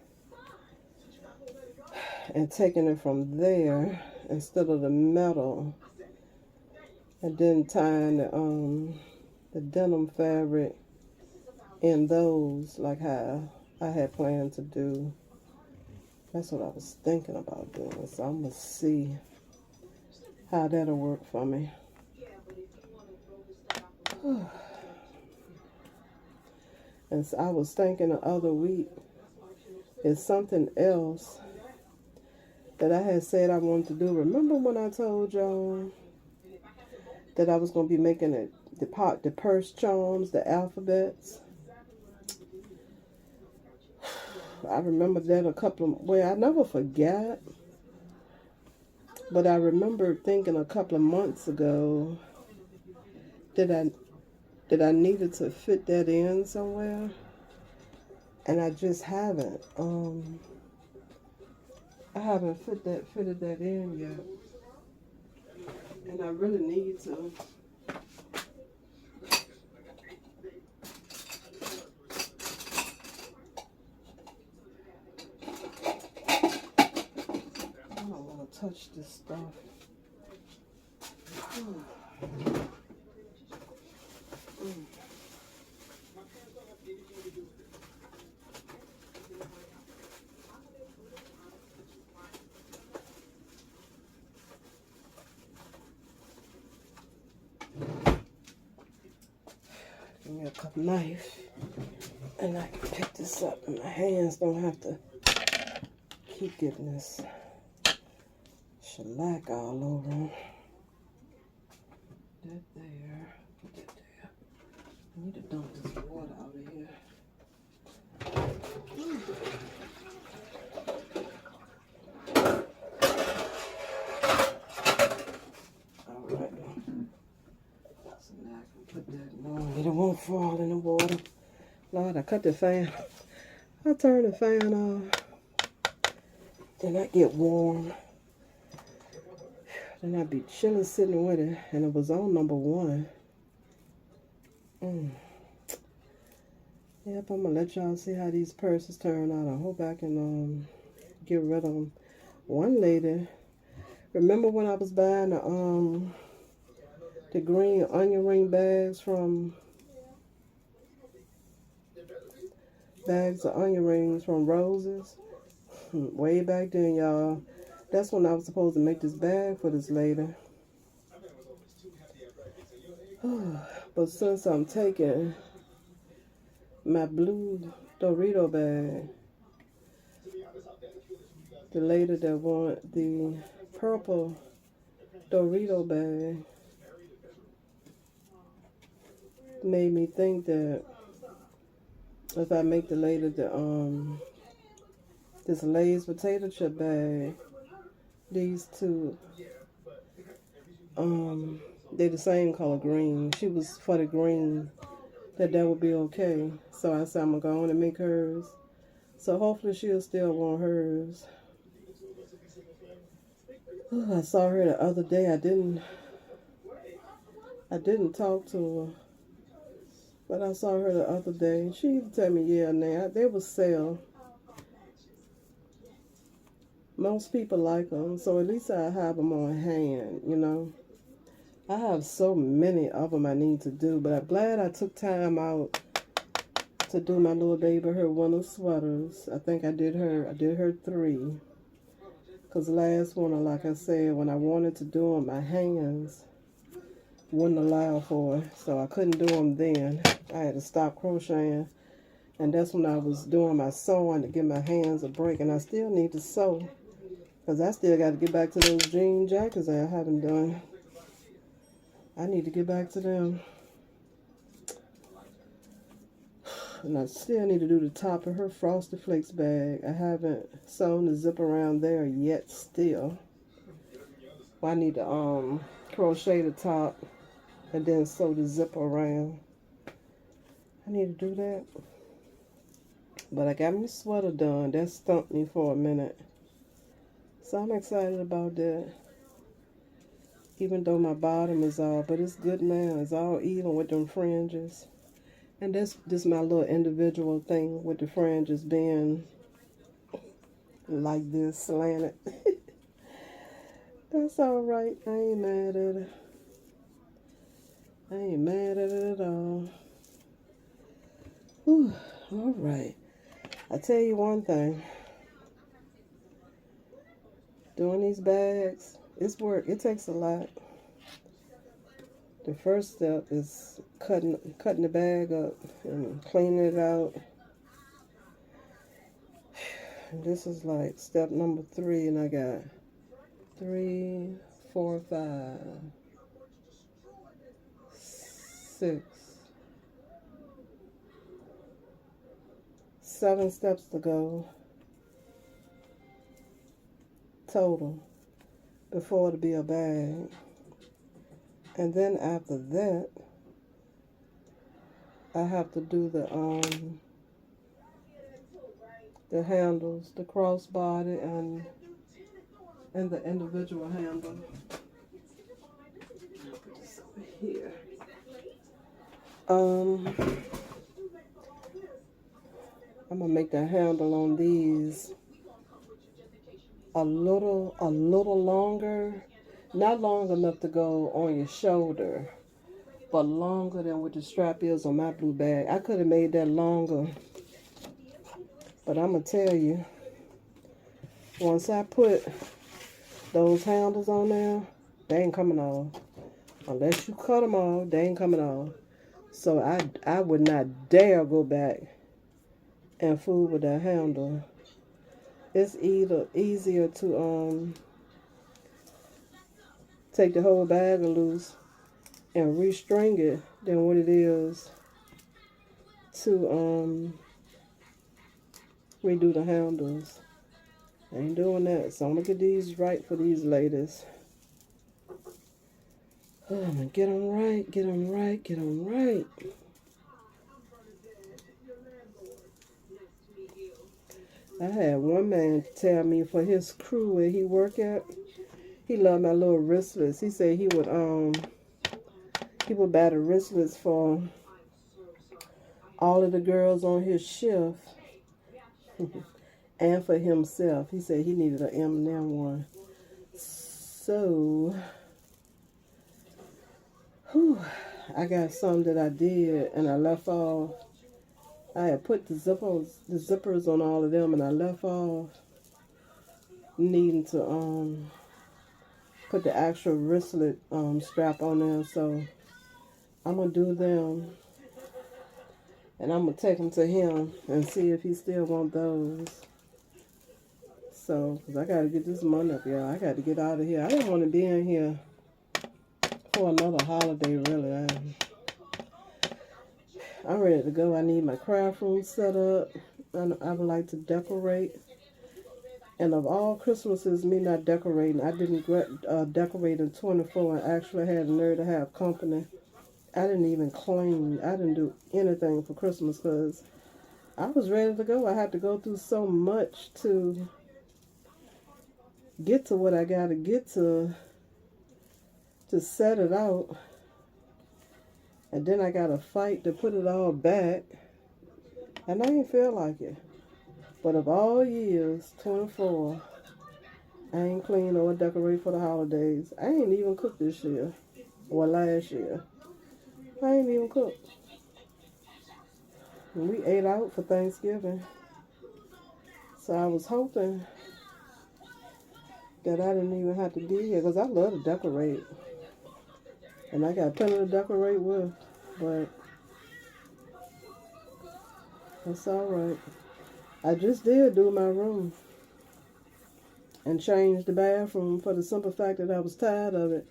and taking it from there instead of the metal, and then tying the denim fabric in those like how I had planned to do. That's what I was thinking about doing. So I'm going to see how that'll work for me. And so I was thinking the other week, is something else that I had said I wanted to do. Remember when I told y'all that I was going to be making the purse charms, the alphabets? I remember that I never forget, but I remember thinking a couple of months ago that I needed to fit that in somewhere, and I just haven't. I haven't fitted that in yet, and I really need to. touch this stuff. Give me a cup knife, and I can pick this up, and my hands don't have to keep getting this shellac all over them. That there, put that there. I need to dump this water out of here. All right. So now I can put that on. It won't fall in the water. Lord, I cut the fan. I turn the fan off. Then I get warm. Then I be chilling sitting with it. And it was on number 1. Yep, I'm going to let y'all see how these purses turn out. I hope I can get rid of them. One lady, remember when I was buying the green onion ring bags from bags of onion rings from Roses? Way back then, y'all. That's when I was supposed to make this bag for this lady. But since I'm taking my blue Dorito bag, the lady that want the purple Dorito bag made me think that if I make the lady the this Lay's potato chip bag, these two they're the same color green. She was for the green, that would be okay. So I said I'm gonna go on and make hers. So hopefully she'll still want hers. I saw her the other day. I didn't talk to her, but I saw her the other day. She used to tell me, yeah, now they will sell. Most people like them, so at least I have them on hand, you know. I have so many of them I need to do, but I'm glad I took time out to do my little baby her winter sweaters. I think I did her 3. Because the last one, like I said, when I wanted to do them, my hands wouldn't allow for it, so I couldn't do them then. I had to stop crocheting, and that's when I was doing my sewing to give my hands a break, and I still need to sew. Because I still got to get back to those jean jackets that I haven't done. I need to get back to them. And I still need to do the top of her Frosted Flakes bag. I haven't sewn the zip around there yet still. I need to crochet the top and then sew the zip around. I need to do that. But I got my sweater done. That stumped me for a minute. So I'm excited about that. Even though my bottom is all, but it's good now. It's all even with them fringes. And that's just my little individual thing with the fringes being like this, slanted. That's all right. I ain't mad at it. I ain't mad at it at all. Whew. All right. I tell you one thing. Doing these bags, it's work. It takes a lot. The first step is cutting the bag up and cleaning it out. And this is like step number 3, and I got 3, 4, 5, 6, 7 steps to go total before it'll be a bag. And then after that, I have to do the handles, the crossbody and the individual handle. I'll put this over here. I'm gonna make the handle on these a little longer. Not long enough to go on your shoulder, but longer than what the strap is on my blue bag. I could have made that longer, but I'm going to tell you, once I put those handles on there, they ain't coming off. Unless you cut them off, they ain't coming off. So I would not dare go back and fool with that handle. It's either easier to take the whole bag loose and restring it than what it is to redo the handles. I ain't doing that. So I'm gonna get these right for these ladies. Oh, I'm gonna get them right, get them right, get them right. I had one man tell me for his crew where he work at, he loved my little wristlets. He said he would buy the wristlets for all of the girls on his shift and for himself. He said he needed an M&M one. So, I got some that I did and I left off. I had put the zippers on all of them, and I left off needing to put the actual wristlet strap on there. So I'm gonna do them, and I'm gonna take them to him and see if he still want those. So, cause I gotta get this money up, y'all. I got to get out of here. I didn't want to be in here for another holiday, really. I'm ready to go. I need my craft room set up. And I would like to decorate. And of all Christmases, me not decorating, I didn't decorate in 24 and actually had the nerve to have company. I didn't even clean. I didn't do anything for Christmas because I was ready to go. I had to go through so much to get to what I got to get to set it out. And then I got to fight to put it all back. And I didn't feel like it. But of all years, 24, I ain't clean or decorate for the holidays. I ain't even cooked this year. Or last year. I ain't even cooked. And we ate out for Thanksgiving. So I was hoping that I didn't even have to be here. Because I love to decorate. And I got plenty to decorate with. But that's alright. I just did do my room. And change the bathroom for the simple fact that I was tired of it.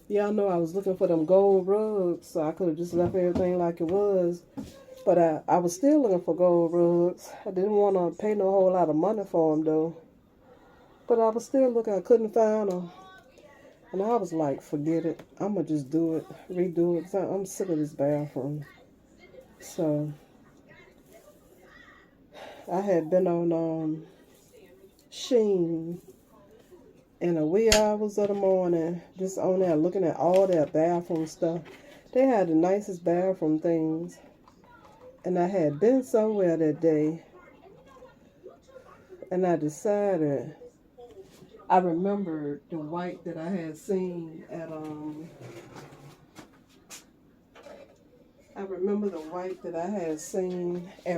Y'all know I was looking for them gold rugs, so I could have just left everything like it was. But I was still looking for gold rugs. I didn't want to pay no whole lot of money for them, though. But I was still looking. I couldn't find them. And I was like, forget it. I'm going to just do it, redo it. I'm sick of this bathroom. So, I had been on Shein in the wee hours of the morning, just on there looking at all their bathroom stuff. They had the nicest bathroom things. And I had been somewhere that day, and I decided, I remembered the white that I had seen at,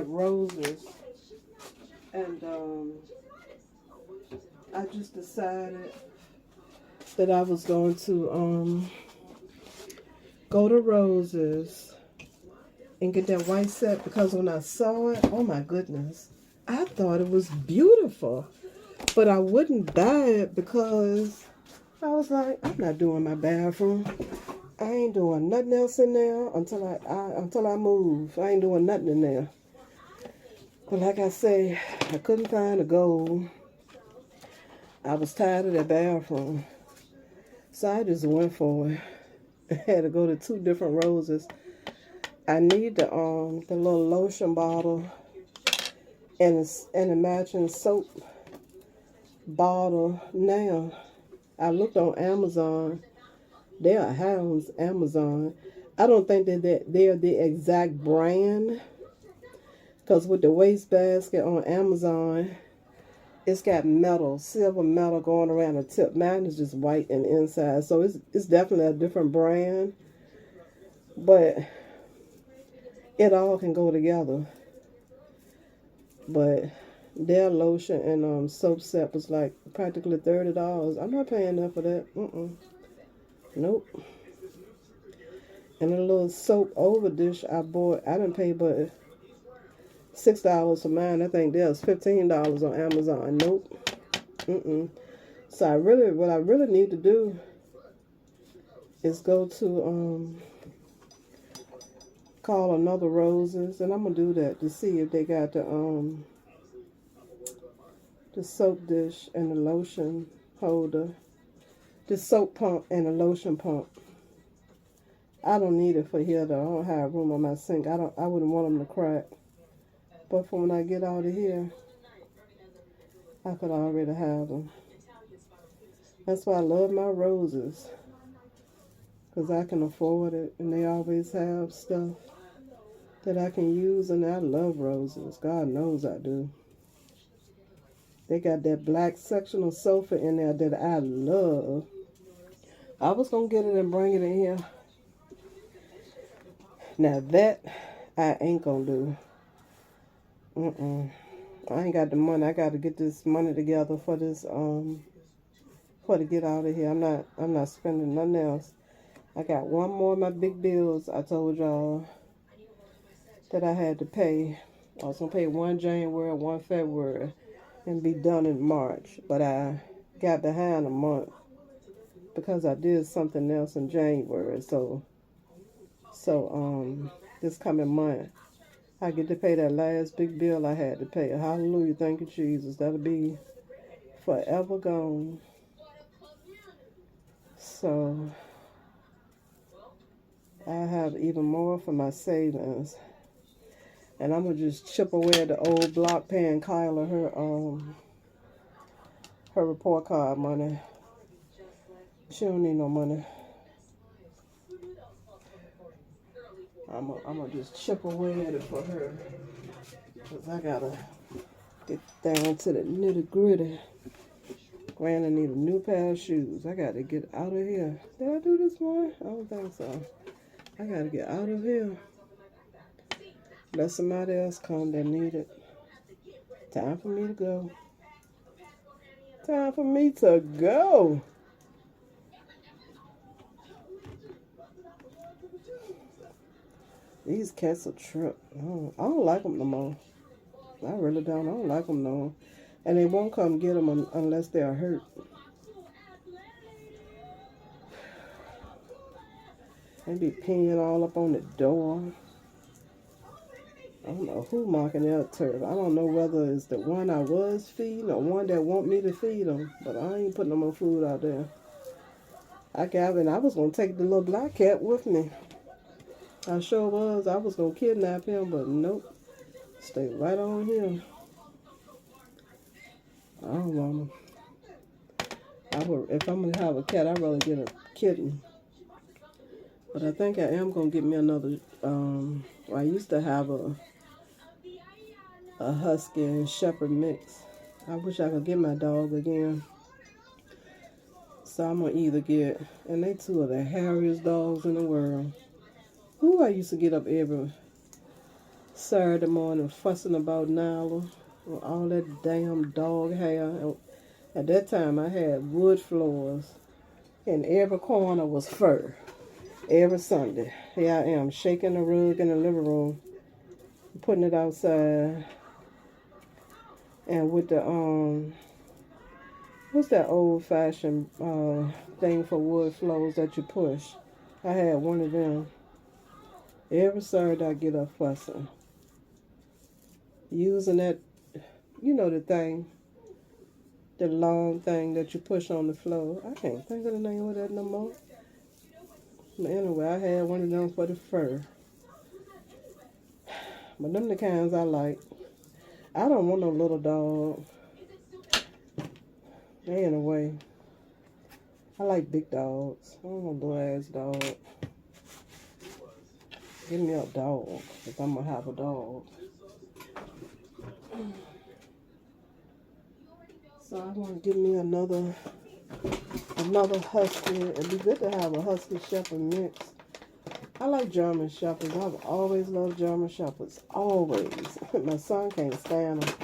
Rose's. And, I just decided that I was going to go to Rose's and get that white set, because when I saw it, oh my goodness, I thought it was beautiful. But I wouldn't buy it because I was like, I'm not doing my bathroom. I ain't doing nothing else in there until I move. I ain't doing nothing in there. But like I say, I couldn't find the gold. I was tired of that bathroom. So I just went for it. I had to go to 2 different Roses. I need the little lotion bottle and the matching soap bottle now. I looked on Amazon. They are hounds, Amazon. I don't think that they're the exact brand. Because with the wastebasket on Amazon, It's got metal, silver metal going around the tip. Mine is just white and inside, so it's definitely a different brand, but it all can go together. But their lotion and soap set was like practically $30. I'm not paying enough for that. Nope. And a little soap over dish I bought. I didn't pay but $6 for mine. I think there's $15 on Amazon. Nope. So what I really need to do is go to call another Roses, and I'm gonna do that to see if they got the soap dish and the lotion holder, the soap pump and the lotion pump. I don't need it for here though. I don't have room on my sink. I wouldn't want them to crack. But for when I get out of here, I could already have them. That's why I love my Roses, because I can afford it, and they always have stuff that I can use, and I love Roses. God knows I do. They got that black sectional sofa in there that I love. I was going to get it and bring it in here. Now that I ain't going to do. I ain't got the money. I got to get this money together for this, for to get out of here. I'm not spending nothing else. I got one more of my big bills I told y'all that I had to pay. I was going to pay one January, one February, and be done in March. But I got behind a month because I did something else in January. So this coming month, I get to pay that last big bill I had to pay. Hallelujah. Thank you, Jesus. That'll be forever gone. So I have even more for my savings. And I'm going to just chip away at the old block paying Kyla her report card money. She don't need no money. I'm gonna just chip away at it for her. Because I got to get down to the nitty gritty. Granny need a new pair of shoes. I got to get out of here. Did I do this one? I don't think so. I got to get out of here. Let somebody else come that need it. Time for me to go. Time for me to go. These cats are trip. I don't like them no more. I really don't. I don't like them no more. And they won't come get them unless they are hurt. They be peeing all up on the door. I don't know who marking that turtle. I don't know whether it's the one I was feeding or one that want me to feed them. But I ain't putting no more food out there. I was going to take the little black cat with me. I sure was. I was going to kidnap him, but nope. Stay right on here. I don't want him. If I'm going to have a cat, I'd rather get a kitten. But I think I am going to get me another, I used to have a husky and shepherd mix. I wish I could get my dog again. So I'm going to either get, and they two are the hairiest dogs in the world. Who I used to get up every Saturday morning fussing about Nyla with all that damn dog hair. And at that time I had wood floors and every corner was fur. Every Sunday. Here I am shaking the rug in the living room, putting it outside. And with the what's that old fashioned thing for wood floors that you push? I had one of them. Every Saturday I get up fussing. Using that, you know, the thing, the long thing that you push on the floor. I can't think of the name of that no more. But anyway, I had one of them for the fur. But them the kinds I like. I don't want no little dog. They in a way. I like big dogs. I don't want a little ass dog. Give me a dog if I'm gonna have a dog. So I want to give me another husky. It'd be good to have a husky shepherd mix. I like German shepherds. I've always loved German shepherds. Always. My son can't stand them.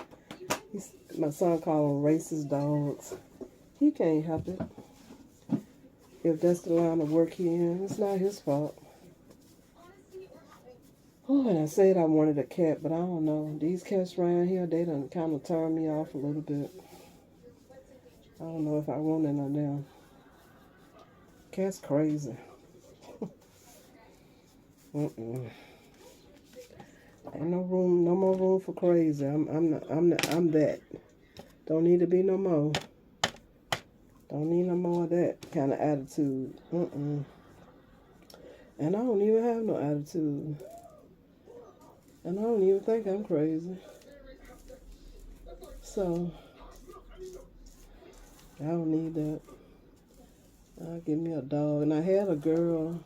My son calls them racist dogs. He can't help it. If that's the line of work he in, it's not his fault. Oh, and I said I wanted a cat, but I don't know. These cats around here, they done kind of turn me off a little bit. I don't know if I want none of them. Cat's crazy. Ain't no more room for crazy. I'm that. Don't need to be no more. Don't need no more of that kind of attitude. And I don't even have no attitude. And I don't even think I'm crazy. So, I don't need that. I'll give me a dog. And I had a girl.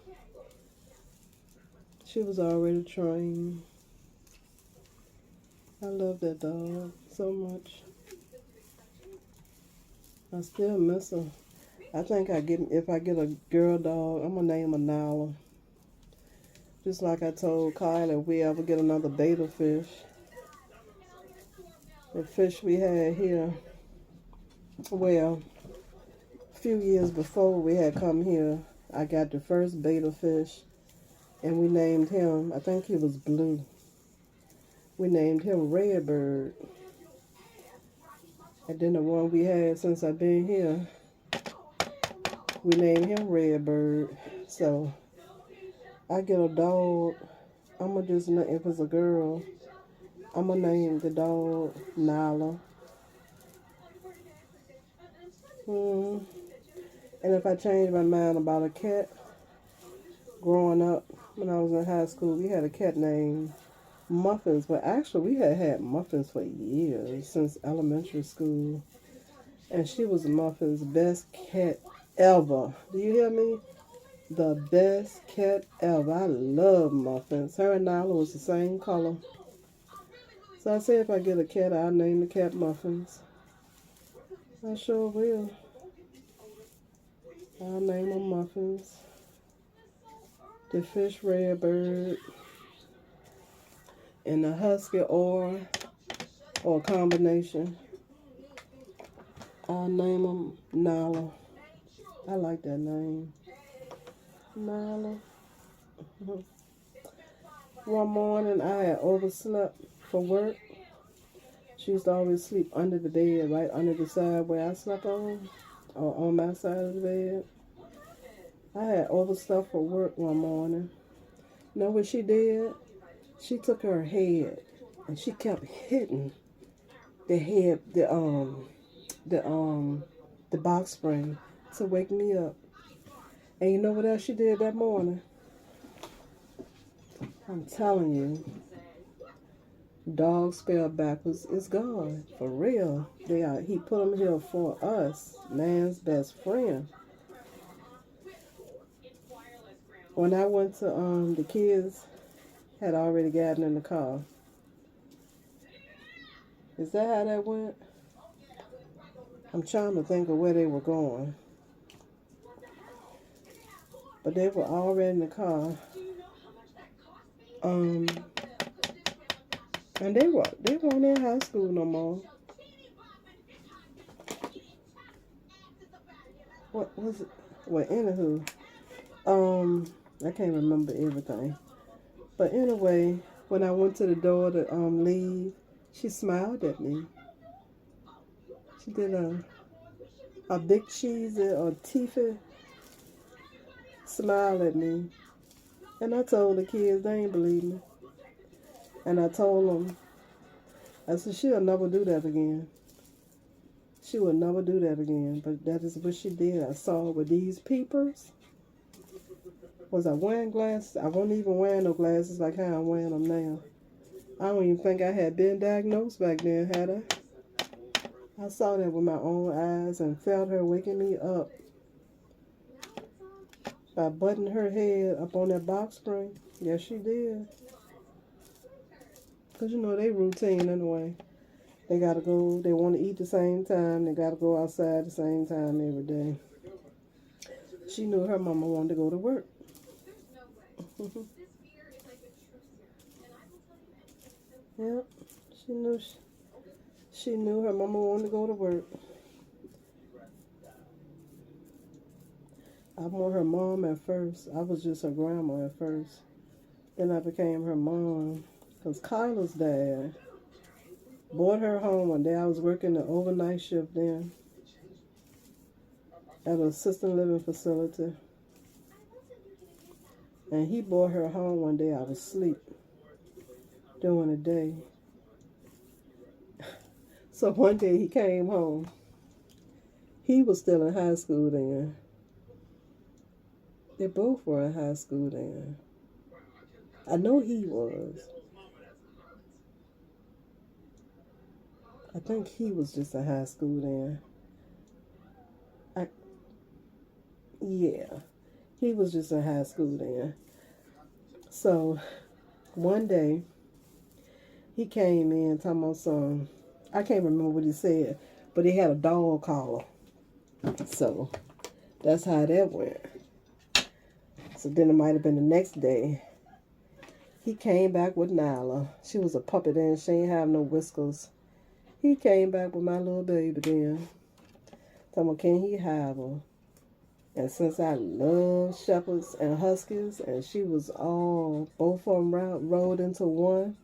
She was already trained. I love that dog so much. I still miss her. I think if I get a girl dog, I'm going to name her Nala. Just like I told Kyle, if we ever get another betta fish, the fish we had here, well, a few years before we had come here, I got the first betta fish, and we named him, I think he was blue. We named him Redbird. And then the one we had since I've been here, we named him Redbird. So, I get a dog, I'm going to just, if it's a girl, I'm going to name the dog Nala. And if I change my mind about a cat, growing up, when I was in high school, we had a cat named Muffins. But actually, we had Muffins for years, since elementary school. And she was Muffins' best cat ever. Do you hear me? The best cat ever. I love Muffins. Her and Nala was the same color. So I said if I get a cat, I'll name the cat Muffins. I sure will. I'll name them Muffins. The fish Redbird. And the husky or a combination. I'll name them Nala. I like that name. Nala. One morning I had overslept for work. She used to always sleep under the bed, right under the side where I slept on, or on my side of the bed. I had overslept for work one morning. You know what she did? She took her head and she kept hitting the box spring to wake me up. And you know what else she did that morning? I'm telling you, dog spelled backwards is God. For real. He put them here for us, man's best friend. When I went to, the kids had already gotten in the car. Is that how that went? I'm trying to think of where they were going. But they were already in the car. And they weren't in high school no more. What was it? Well, anywho, I can't remember everything. But anyway, when I went to the door to leave, she smiled at me. She did a big cheesy or teethy smile at me. And I told the kids, they ain't believe me. And I told them, I said, she'll never do that again. She will never do that again. But that is what she did. I saw her with these peepers. Was I wearing glasses? I wasn't even wearing no glasses like how I'm wearing them now. I don't even think I had been diagnosed back then, had I? I saw that with my own eyes and felt her waking me up by butting her head up on that box spring. Yes, she did. Because, you know, they routine anyway. They gotta go, they want to eat the same time. They gotta go outside the same time every day. She knew her mama wanted to go to work. Yep, she knew she knew her mama wanted to go to work. I was her mom at first. I was just her grandma at first. Then I became her mom. Because Kyla's dad brought her home one day. I was working the overnight shift then at an assisted living facility. And he brought her home one day. I was asleep during the day. So one day he came home. He was still in high school then. They both were in high school then. I know he was. I think he was just in high school then. Yeah, he was just in high school then. So one day he came in talking about some, I can't remember what he said, but he had a dog collar. So that's how that went. So then it might have been the next day. He came back with Nyla. She was a puppy then. She ain't have no whiskers. He came back with my little baby then. Talking about, can he have her? And since I love shepherds and huskies, and she was all, both of them rolled into one,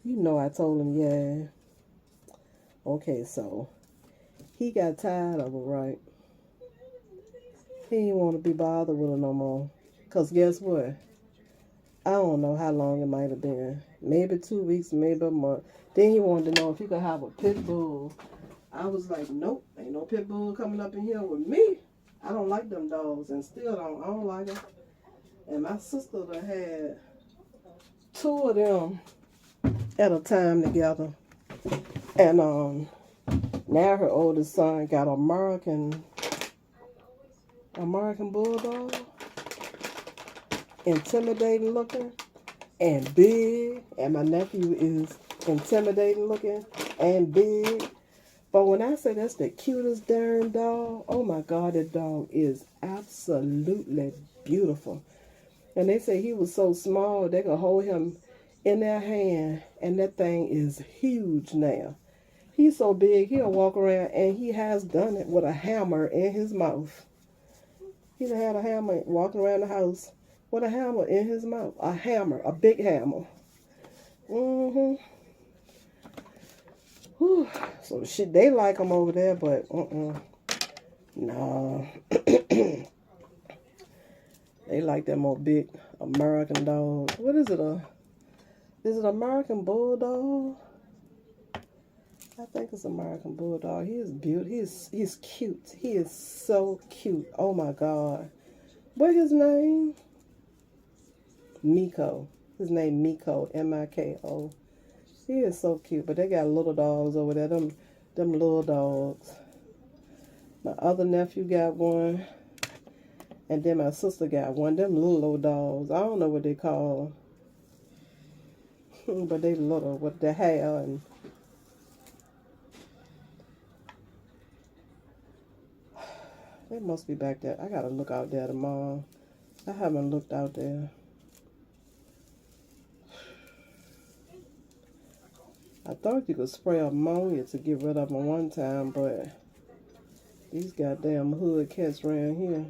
you know I told him, yeah. Okay, so he got tired of her, right? He didn't want to be bothered with her no more. Because guess what? I don't know how long it might have been. Maybe 2 weeks, maybe a month. Then he wanted to know if he could have a pit bull. I was like, nope, ain't no pit bull coming up in here with me. I don't like them dogs, and still I don't like them. And my sister had 2 of them at a time together. And now her oldest son got American Bulldog. Intimidating looking and big. And my nephew is intimidating looking and big. But when I say that's the cutest darn dog, oh my God, that dog is absolutely beautiful. And they say he was so small, they could hold him in their hand, and that thing is huge now. He's so big, he'll walk around, and he has done it with a hammer in his mouth. He had a hammer walking around the house with a hammer in his mouth. A hammer, a big hammer. Whew. So shit, they like them over there, but no. They like them more big American dogs. What is it? Is it American Bulldog? I think it's American Bulldog. He is beautiful. He's cute. He is so cute. Oh my God. What his name? Miko. His name Miko. M-I-K-O. He is so cute. But they got little dogs over there. Them little dogs. My other nephew got one. And then my sister got one. Them little dogs. I don't know what they call. But they little with the hair and they must be back there. I gotta look out there tomorrow. I haven't looked out there. I thought you could spray ammonia to get rid of them one time, but these goddamn hood cats around here.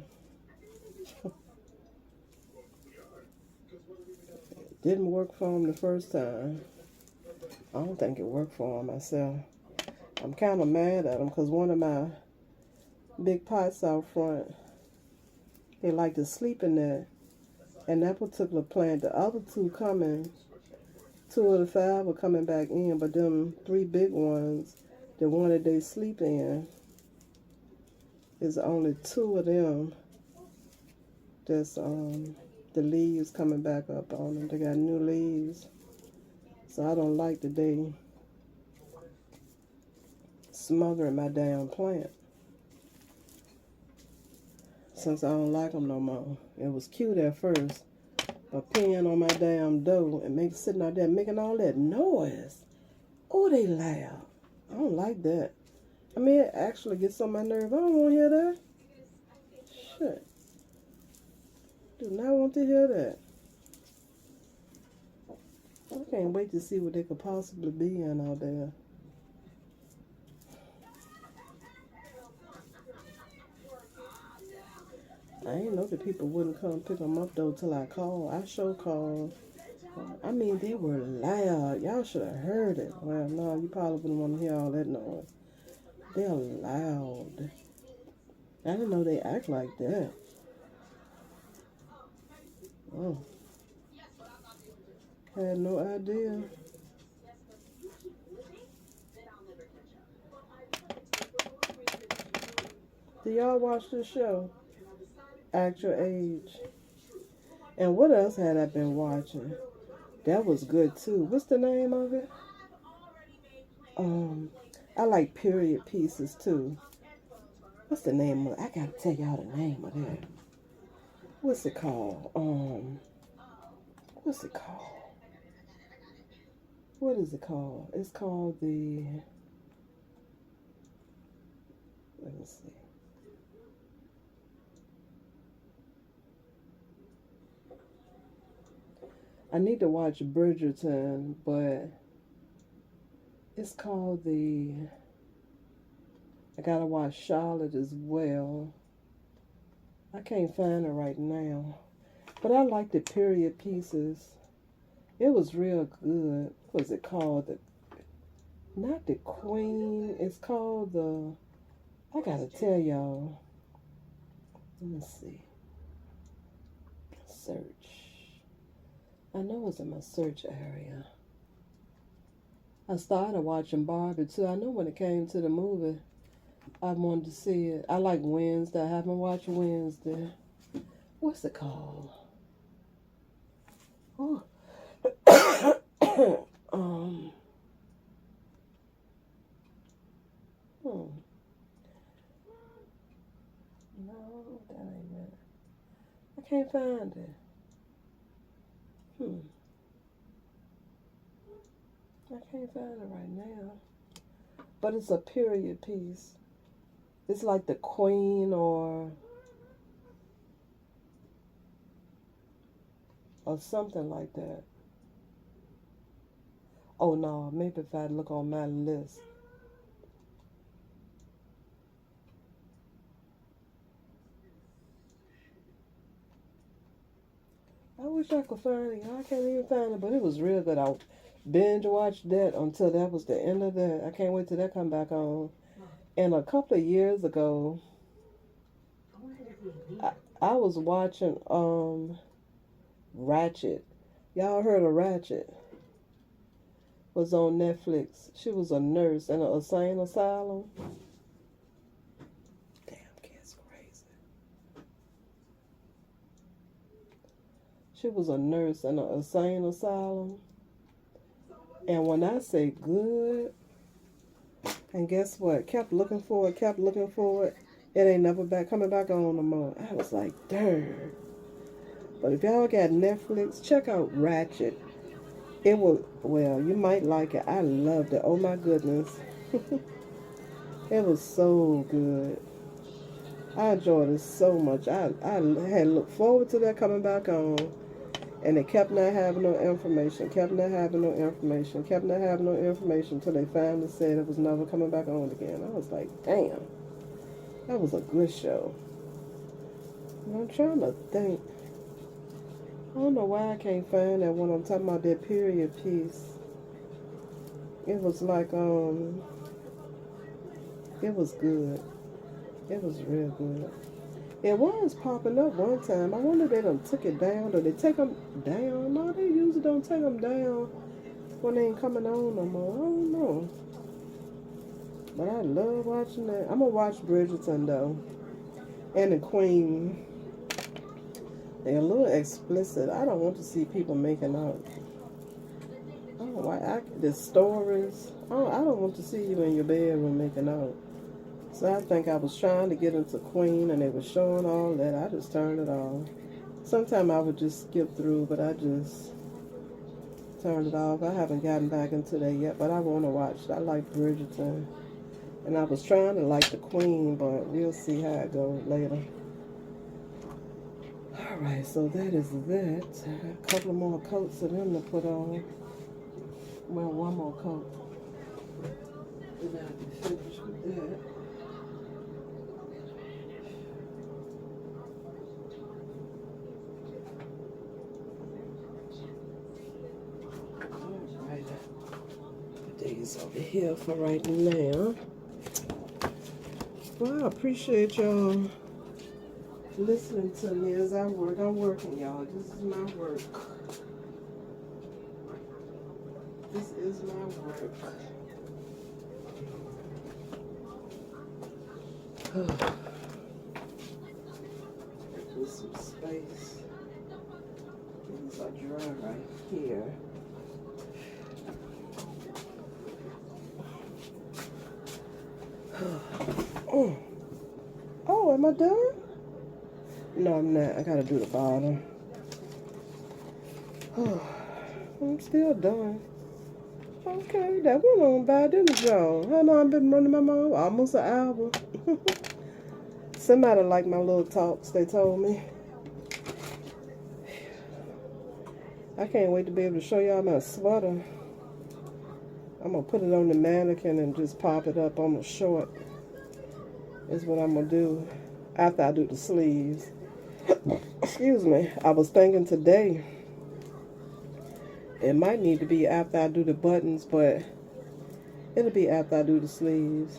It didn't work for them the first time. I don't think it worked for them myself. I'm kind of mad at them because one of my big pots out front, they like to sleep in there. And that particular plant, the other 2 coming, 2 of the 5 are coming back in, but them 3 big ones, the one that they sleep in, is only 2 of them that's the leaves coming back up on them. They got new leaves. So I don't like that they smothering my damn plant. Since I don't like them no more. It was cute at first. But peeing on my damn dough and sitting out there making all that noise. Oh, they loud. I don't like that. I mean, it actually gets on my nerve. I don't want to hear that. Shit. Do not want to hear that. I can't wait to see what they could possibly be in out there. I didn't know that people wouldn't come pick them up though till I called. I sure called. I mean, they were loud. Y'all should have heard it. Well, no, you probably wouldn't want to hear all that noise. They're loud. I didn't know they act like that. Oh, had no idea. Do y'all watch this show? Act Your Age. And what else had I been watching? That was good too. What's the name of it? I like period pieces too. What's the name of it? I gotta tell y'all the name of that. What's it called? What's it called? What is it called? It's called the. Let me see. I need to watch Bridgerton, but it's called the. I gotta watch Charlotte as well. I can't find it right now. But I like the period pieces. It was real good. What was it called? Not the Queen. It's called the. I gotta tell y'all. Let me see. Search. I know it's in my search area. I started watching Barbie too. I know when it came to the movie, I wanted to see it. I like Wednesday. I haven't watched Wednesday. What's it called? Oh. No, that ain't it. I can't find it. I can't find it right now. But it's a period piece. It's like the Queen or something like that. Oh no, maybe if I look on my list. I wish I could find it. I can't even find it, but it was real good. I binge watched that until that was the end of that. I can't wait till that come back on. And a couple of years ago, I was watching Ratchet. Y'all heard of Ratchet? Was on Netflix. She was a nurse in an insane asylum. Damn, kid's crazy. She was a nurse in an insane asylum. And when I say good, and guess what? Kept looking for it. It ain't never coming back on no more. I was like, darn. But if y'all got Netflix, check out Ratchet. It will, well, you might like it. I loved it. Oh my goodness. It was so good. I enjoyed it so much. I had looked forward to that coming back on. And they kept not having no information until they finally said it was never coming back on again. I was like, damn. That was a good show. And I'm trying to think. I don't know why I can't find that when I'm talking about that period piece. It was like, it was good. It was real good. It was popping up one time. I wonder if they done took it down. Or they take them down? No, they usually don't take them down when they ain't coming on no more. I don't know. But I love watching that. I'm going to watch Bridgerton, though. And the Queen. They're a little explicit. I don't want to see people making out. I don't like the stories. I don't want to see you in your bedroom making out. So I think I was trying to get into Queen and they were showing all that. I just turned it off. Sometimes I would just skip through, but I just turned it off. I haven't gotten back into that yet, but I want to watch it. I like Bridgerton. And I was trying to like the Queen, but we'll see how it goes later. Alright, so that is that. I got a couple more coats of them to put on. Well, one more coat. And I'll be finished with that. Alright. Put these over here for right now. Well, I appreciate y'all listening to me as I work. I'm working, y'all. This is my work. This is my work. Give some space. These are dry right here. Oh, am I done? No, I'm not. I gotta do the bottom. I'm still done. Okay, that went on by, didn't it, y'all? How long I've been running my mouth? Almost an hour. Somebody liked my little talks, they told me. I can't wait to be able to show y'all my sweater. I'm gonna put it on the mannequin and just pop it up on the short. Is what I'm gonna do after I do the sleeves. Excuse me. I was thinking today it might need to be after I do the buttons, but it'll be after I do the sleeves.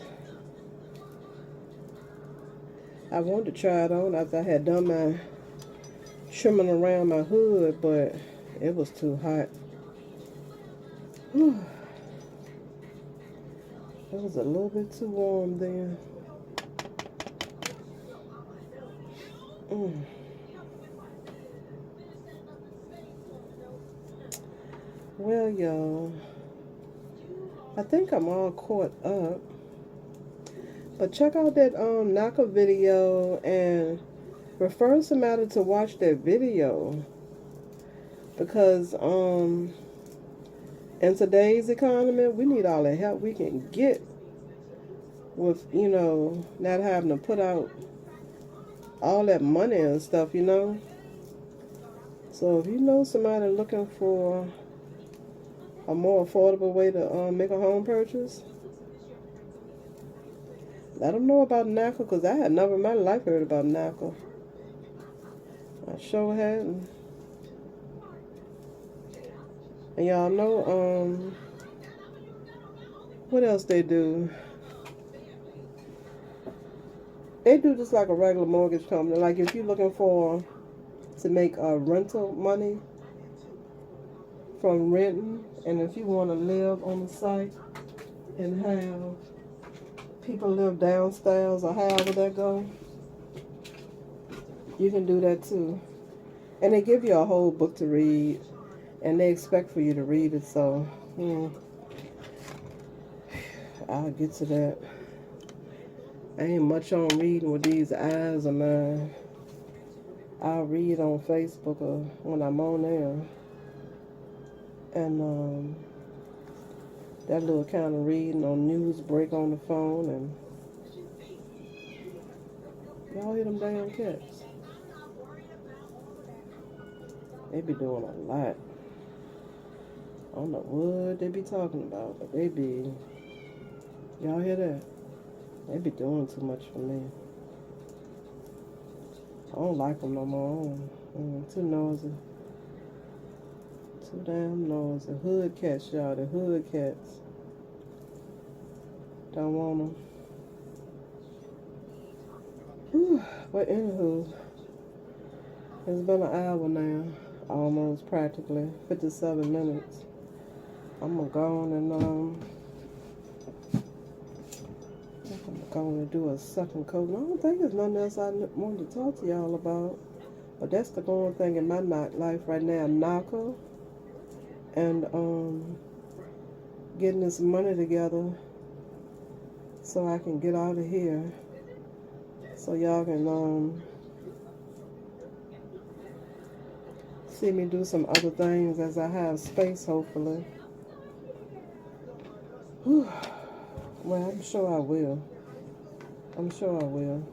I wanted to try it on after I had done my trimming around my hood, but it was too hot. It was a little bit too warm then. Well, y'all, I think I'm all caught up. But check out that Naka video and refer somebody to watch that video. Because in today's economy, we need all the help we can get with, you know, not having to put out all that money and stuff, you know. So if you know somebody looking for a more affordable way to make a home purchase, let them know about NACA, because I had never in my life heard about NACA. I sure hadn't. And y'all know, what else they do? They do just like a regular mortgage company. Like if you're looking to make rental money from renting, and if you want to live on the site and have people live downstairs or however that go, you can do that too. And they give you a whole book to read, and they expect for you to read it, so I'll get to that. I ain't much on reading with these eyes of mine. I'll read on Facebook or when I'm on there. And that little kind of reading on news break on the phone, and y'all hear them damn cats. They be doing a lot. I don't know what they be talking about, but they be, y'all hear that? They be doing too much for me. I don't like them no more. Too noisy. Too damn noisy. Hood cats, y'all. The hood cats. Don't want them. Whew. But anywho, it's been an hour now. Almost, practically. 57 minutes. I'm gonna go on and I'm going to do a second coat. I don't think there's nothing else I wanted to talk to y'all about. But that's the going thing in my life right now. NACA. And getting this money together so I can get out of here. So y'all can see me do some other things as I have space, hopefully. Whew. Well, I'm sure I will. I'm sure I will.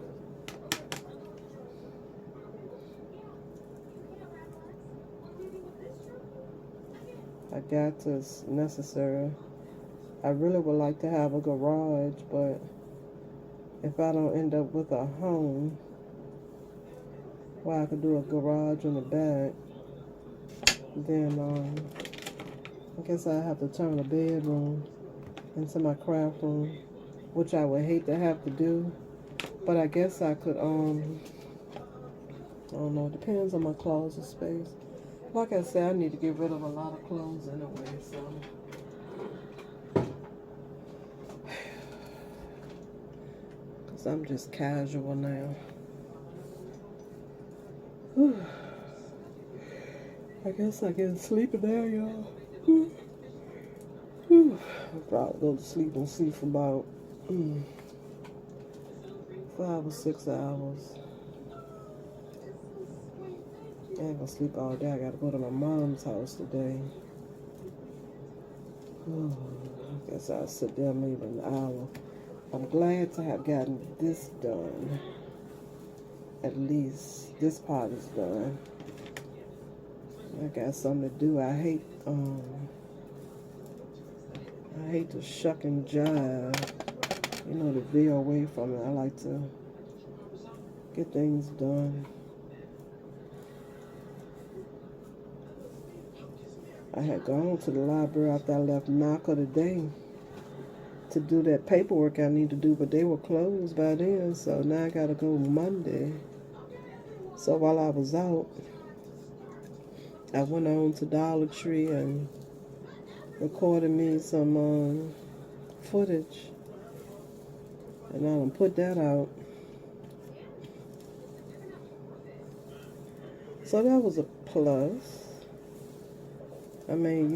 I got to, it's necessary. I really would like to have a garage, but if I don't end up with a home where I could do a garage in the back, then I guess I have to turn a bedroom into my craft room, which I would hate to have to do. But I guess I could, I don't know, it depends on my closet space. Like I said, I need to get rid of a lot of clothes anyway, so. Because I'm just casual now. Whew. I guess I get sleeping now, y'all. I'll probably go to sleep and sleep for about 5 or 6 hours. I ain't gonna sleep all day. I gotta go to my mom's house today. I guess I'll sit there maybe an hour. I'm glad to have gotten this done. At least this part is done. I got something to do. I hate to shuck and jive, you know, to veer away from it. I like to get things done. I had gone to the library after I left NACA today to do that paperwork I need to do, but they were closed by then, so now I gotta go Monday. So while I was out, I went on to Dollar Tree and recorded me some footage, and I done put that out. So that was a plus. I made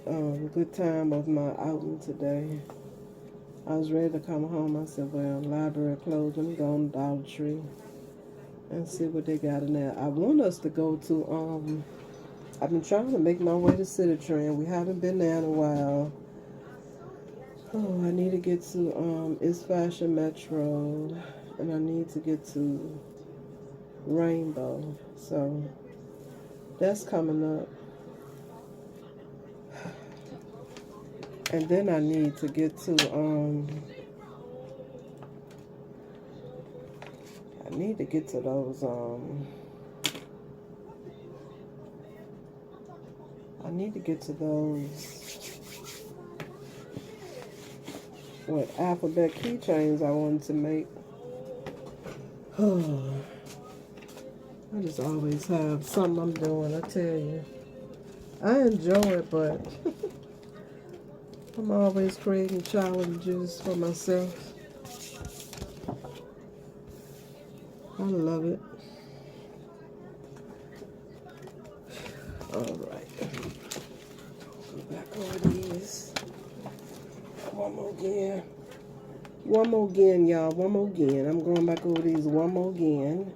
a good time of my outing today. I was ready to come home. I said, well, library closed. Let me go on Dollar Tree and see what they got in there. I want us to go to, I've been trying to make my way to City Trend. We haven't been there in a while. Oh, I need to get to Is Fashion Metro, and I need to get to Rainbow. So that's coming up. And then I need to get to those alphabet keychains I wanted to make. I just always have something I'm doing, I tell you. I enjoy it, but I'm always creating challenges for myself. I love it. All right. Go back over these. One more again. One more again, y'all. One more again. I'm going back over these one more again.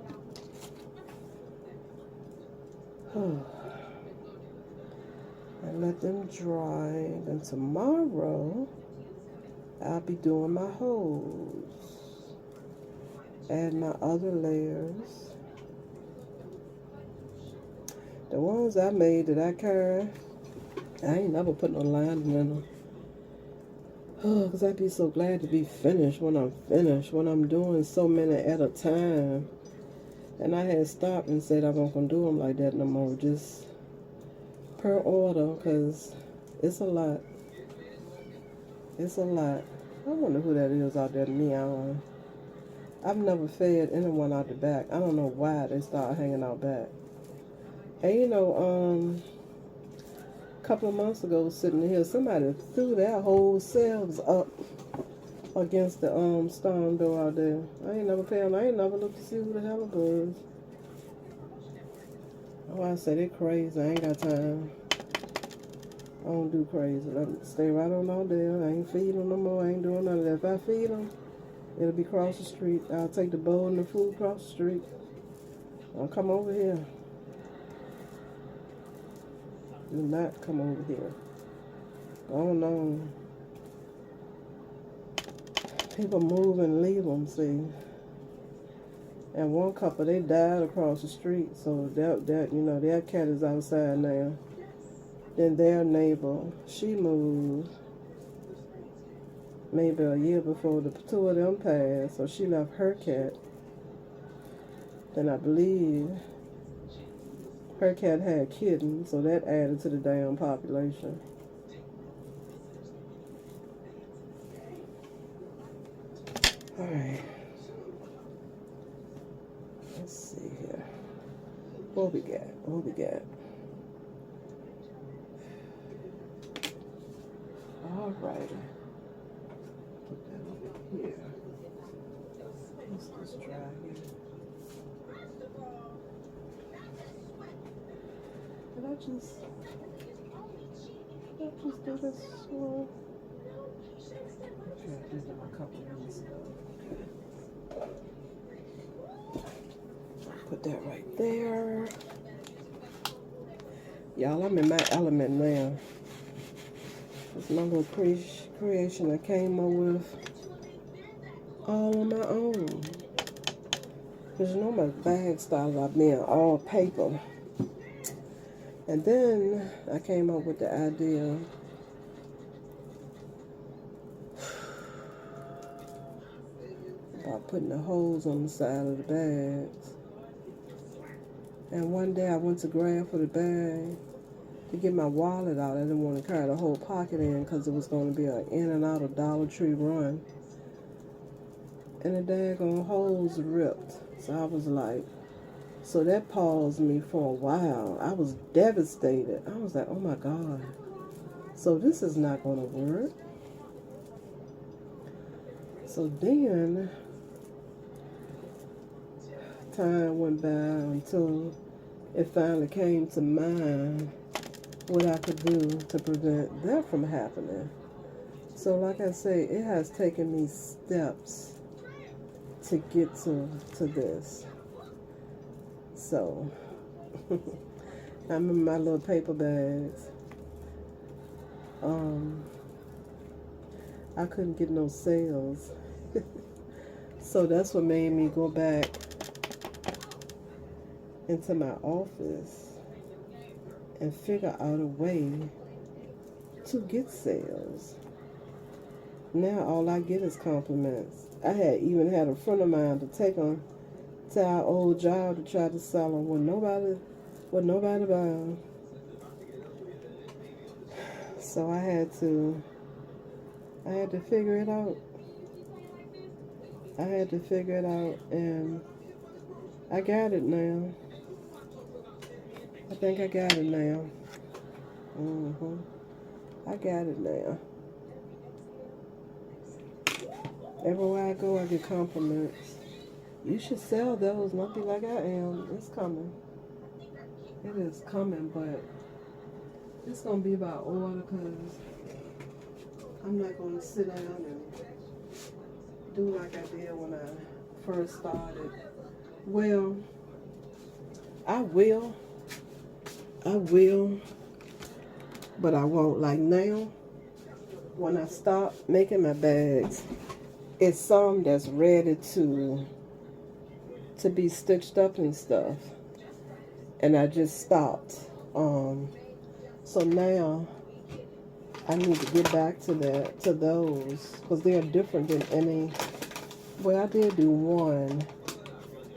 And let them dry. Then tomorrow, I'll be doing my hose. Add my other layers. The ones I made that I carry, I ain't never put no lining in them. Because I'd be so glad to be finished when I'm finished, when I'm doing so many at a time. And I had stopped and said I wasn't going to do them like that no more, just per order, because it's a lot. It's a lot. I wonder who that is out there meowing. I've never fed anyone out the back. I don't know why they start hanging out back. And you know, a couple of months ago, sitting here, somebody threw their whole selves up against the stone door out there. I ain't never looked to see who the hell it was. Oh, I say they crazy. I ain't got time. I don't do crazy. Let them stay right on out there. I ain't feeding them no more. I ain't doing none of that. If I feed them, it'll be across the street. I'll take the bowl and the food across the street. I'll come over here. Do not come over here. Oh no. People move and leave them, see. And one couple, they died across the street, so that you know, their cat is outside now. Then their neighbor, she moved maybe a year before the two of them passed, so she left her cat. Then I believe her cat had kittens, so that added to the damn population. Alright. Let's see here. What we got? What we got? Alright. Put that over here. Let's just try here. Did I just do this one? Okay, I did them a couple of minutes ago. Put that right there. Y'all, I'm in my element now. It's my little creation I came up with all on my own. Because you know my bag started out being all paper. And then I came up with the idea about putting the holes on the side of the bags. And one day I went to grab for the bag to get my wallet out. I didn't want to carry the whole pocket in because it was going to be an in and out of Dollar Tree run. And the daggone holes ripped. So I was like, so that paused me for a while. I was devastated. I was like, oh my God. So this is not going to work. So then time went by until it finally came to mind what I could do to prevent that from happening. So like I say, it has taken me steps to get to this. So I'm in my little paper bags. I couldn't get no sales. So that's what made me go back into my office and figure out a way to get sales. Now all I get is compliments. I had even had a friend of mine to take them to our old job to try to sell them with nobody buy them. So I had to figure it out. I had to figure it out, and I got it now. I think I got it now. I got it now. Everywhere I go, I get compliments. You should sell those, not be like I am. It's coming. It is coming, but it's going to be about order because I'm not going to sit down and do like I did when I first started. Well, I will, but I won't. Like now, when I stop making my bags, it's some that's ready to be stitched up and stuff, and I just stopped. So now I need to get back to those because they are different than any. Well, I did do one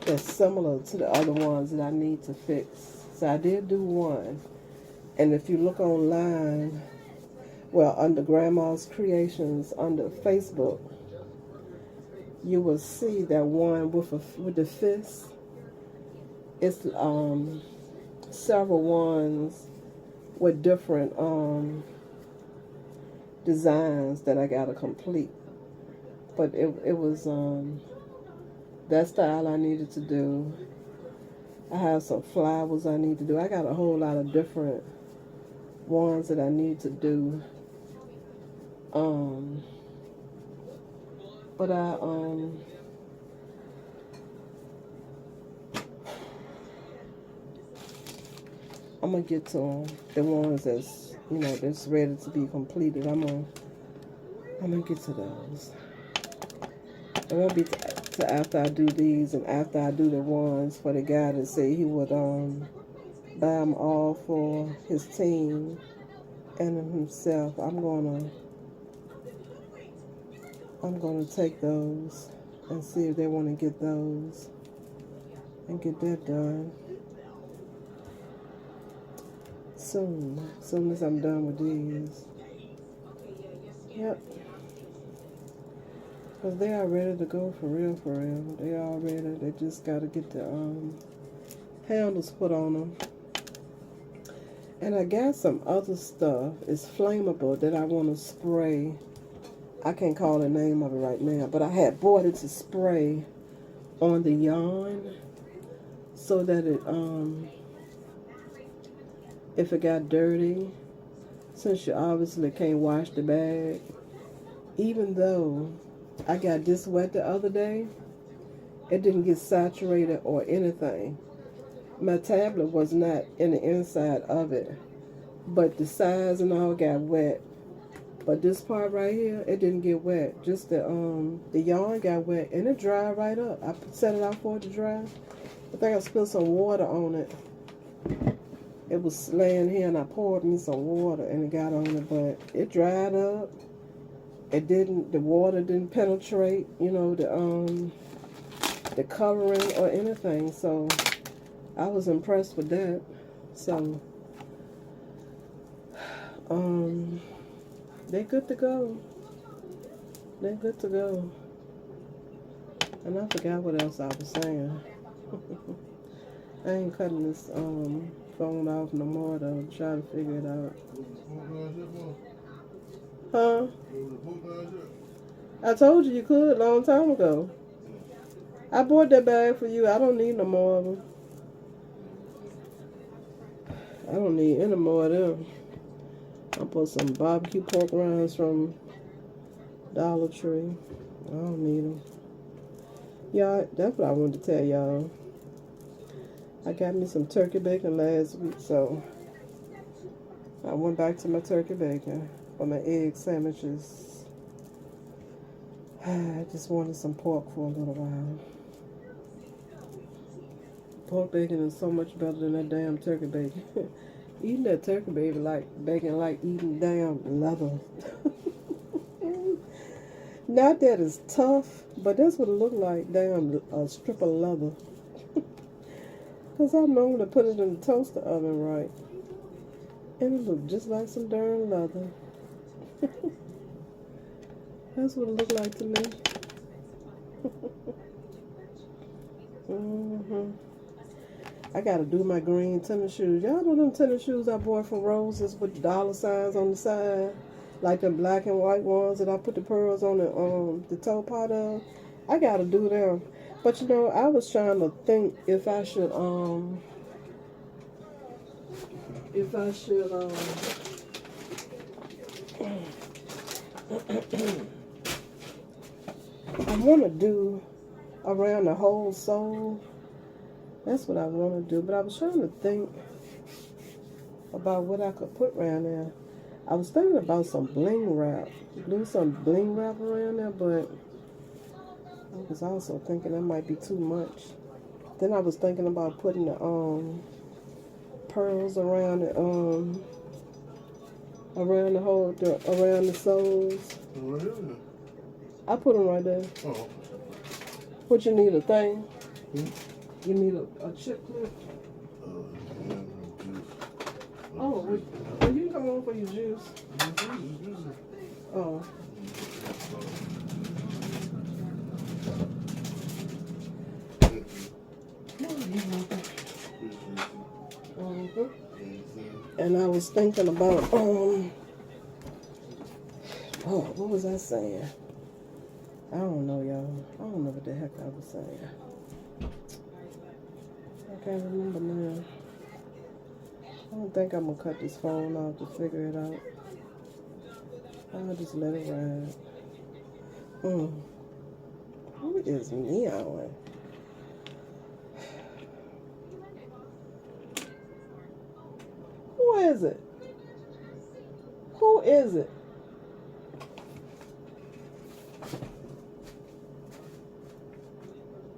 that's similar to the other ones that I need to fix. So I did do one, and if you look online, well, under Grandma's Creations under Facebook, you will see that one with the fist. It's several ones with different designs that I gotta complete. But it was that style I needed to do. I have some flowers I need to do. I got a whole lot of different ones that I need to do. But I'm gonna get to them. The ones that's, you know, that's ready to be completed. I'm gonna get to those. It won't be to after I do these and after I do the ones for the guy that said he would buy them all for his team and himself. I'm gonna take those and see if they want to get those and get that done soon. As soon as I'm done with these. Yep. Because they are ready to go for real, for real. They are ready. They just got to get the handles put on them. And I got some other stuff. It's flammable that I want to spray. I can't call the name of it right now. But I had bought it to spray on the yarn. So that it, if it got dirty, since you obviously can't wash the bag, even though I got this wet the other day, it didn't get saturated or anything. My tablet was not in the inside of it, but the sides and all got wet. But this part right here, it didn't get wet. Just the yarn got wet and it dried right up. I set it out for it to dry. I think I spilled some water on it. It was laying here and I poured me some water and it got on it, but it dried up. It didn't, the water didn't penetrate, you know, the covering or anything. So I was impressed with that. So they're good to go. They're good to go. And I forgot what else I was saying. I ain't cutting this phone off no more though. Try to figure it out. Huh? I told you could a long time ago. I bought that bag for you. I don't need no more of them. I don't need any more of them. I'll put some barbecue pork rinds from Dollar Tree. I don't need them. Y'all, that's what I wanted to tell y'all. I got me some turkey bacon last week, so I went back to my turkey bacon for my egg sandwiches. I just wanted some pork for a little while. Pork bacon is so much better than that damn turkey bacon. Eating that turkey bacon like eating damn leather. Not that it's tough, but that's what it looked like, damn, a strip of leather. Because I normally put it in the toaster oven right. And it looked just like some darn leather. That's what it looked like to me. I gotta do my green tennis shoes. Y'all know them tennis shoes I bought from Roses with dollar signs on the side? Like the black and white ones that I put the pearls on the toe part of? I gotta do them. But you know, I was trying to think if I should I want to do around the whole sole. That's what I want to do. But I was trying to think about what I could put around there. I was thinking about some bling wrap. Do some bling wrap around there, but I was also thinking that might be too much. Then I was thinking about putting the pearls around the around the soles. Really? I put them right there. Oh. What you need, a thing? You need a chip clip? Oh, well, you can come on for your juice. Oh. And I was thinking about, what was I saying? I don't know, y'all. I don't know what the heck I was saying. I can't remember now. I don't think I'm going to cut this phone off to figure it out. I'll just let it ride. Who is meowing? is it? Who is it?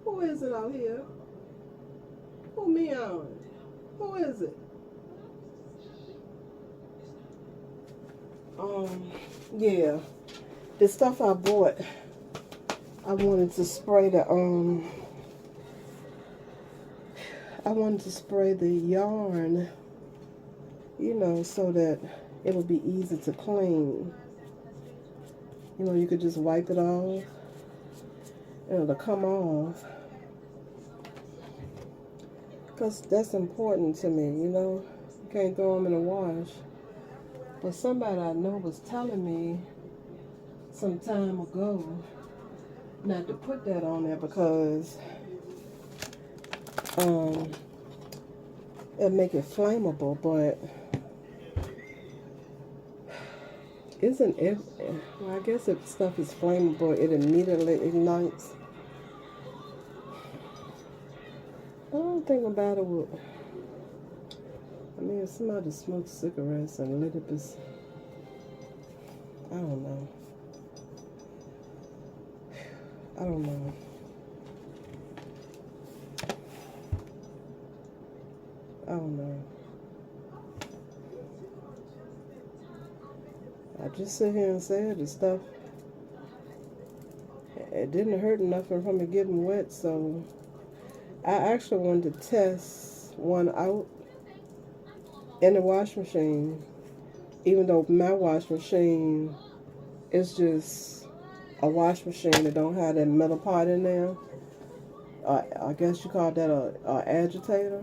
Who is it out here? Who meowing? Who is it? Yeah. The stuff I bought, I wanted to spray the yarn, you know, so that it would be easy to clean. You know, you could just wipe it off and it'll come off. Because that's important to me, you know. You can't throw them in the wash. But somebody I know was telling me some time ago not to put that on there because it'll make it flammable, but isn't it? Well, I guess if stuff is flammable, it immediately ignites. I don't think about it would. I mean, if somebody smokes cigarettes and lit up his, I don't know. I don't know. I don't know. I just sit here and say the stuff. It didn't hurt nothing from it getting wet, so I actually wanted to test one out in the washing machine, even though my washing machine is just a washing machine that don't have that metal part in there. I guess you call that a agitator.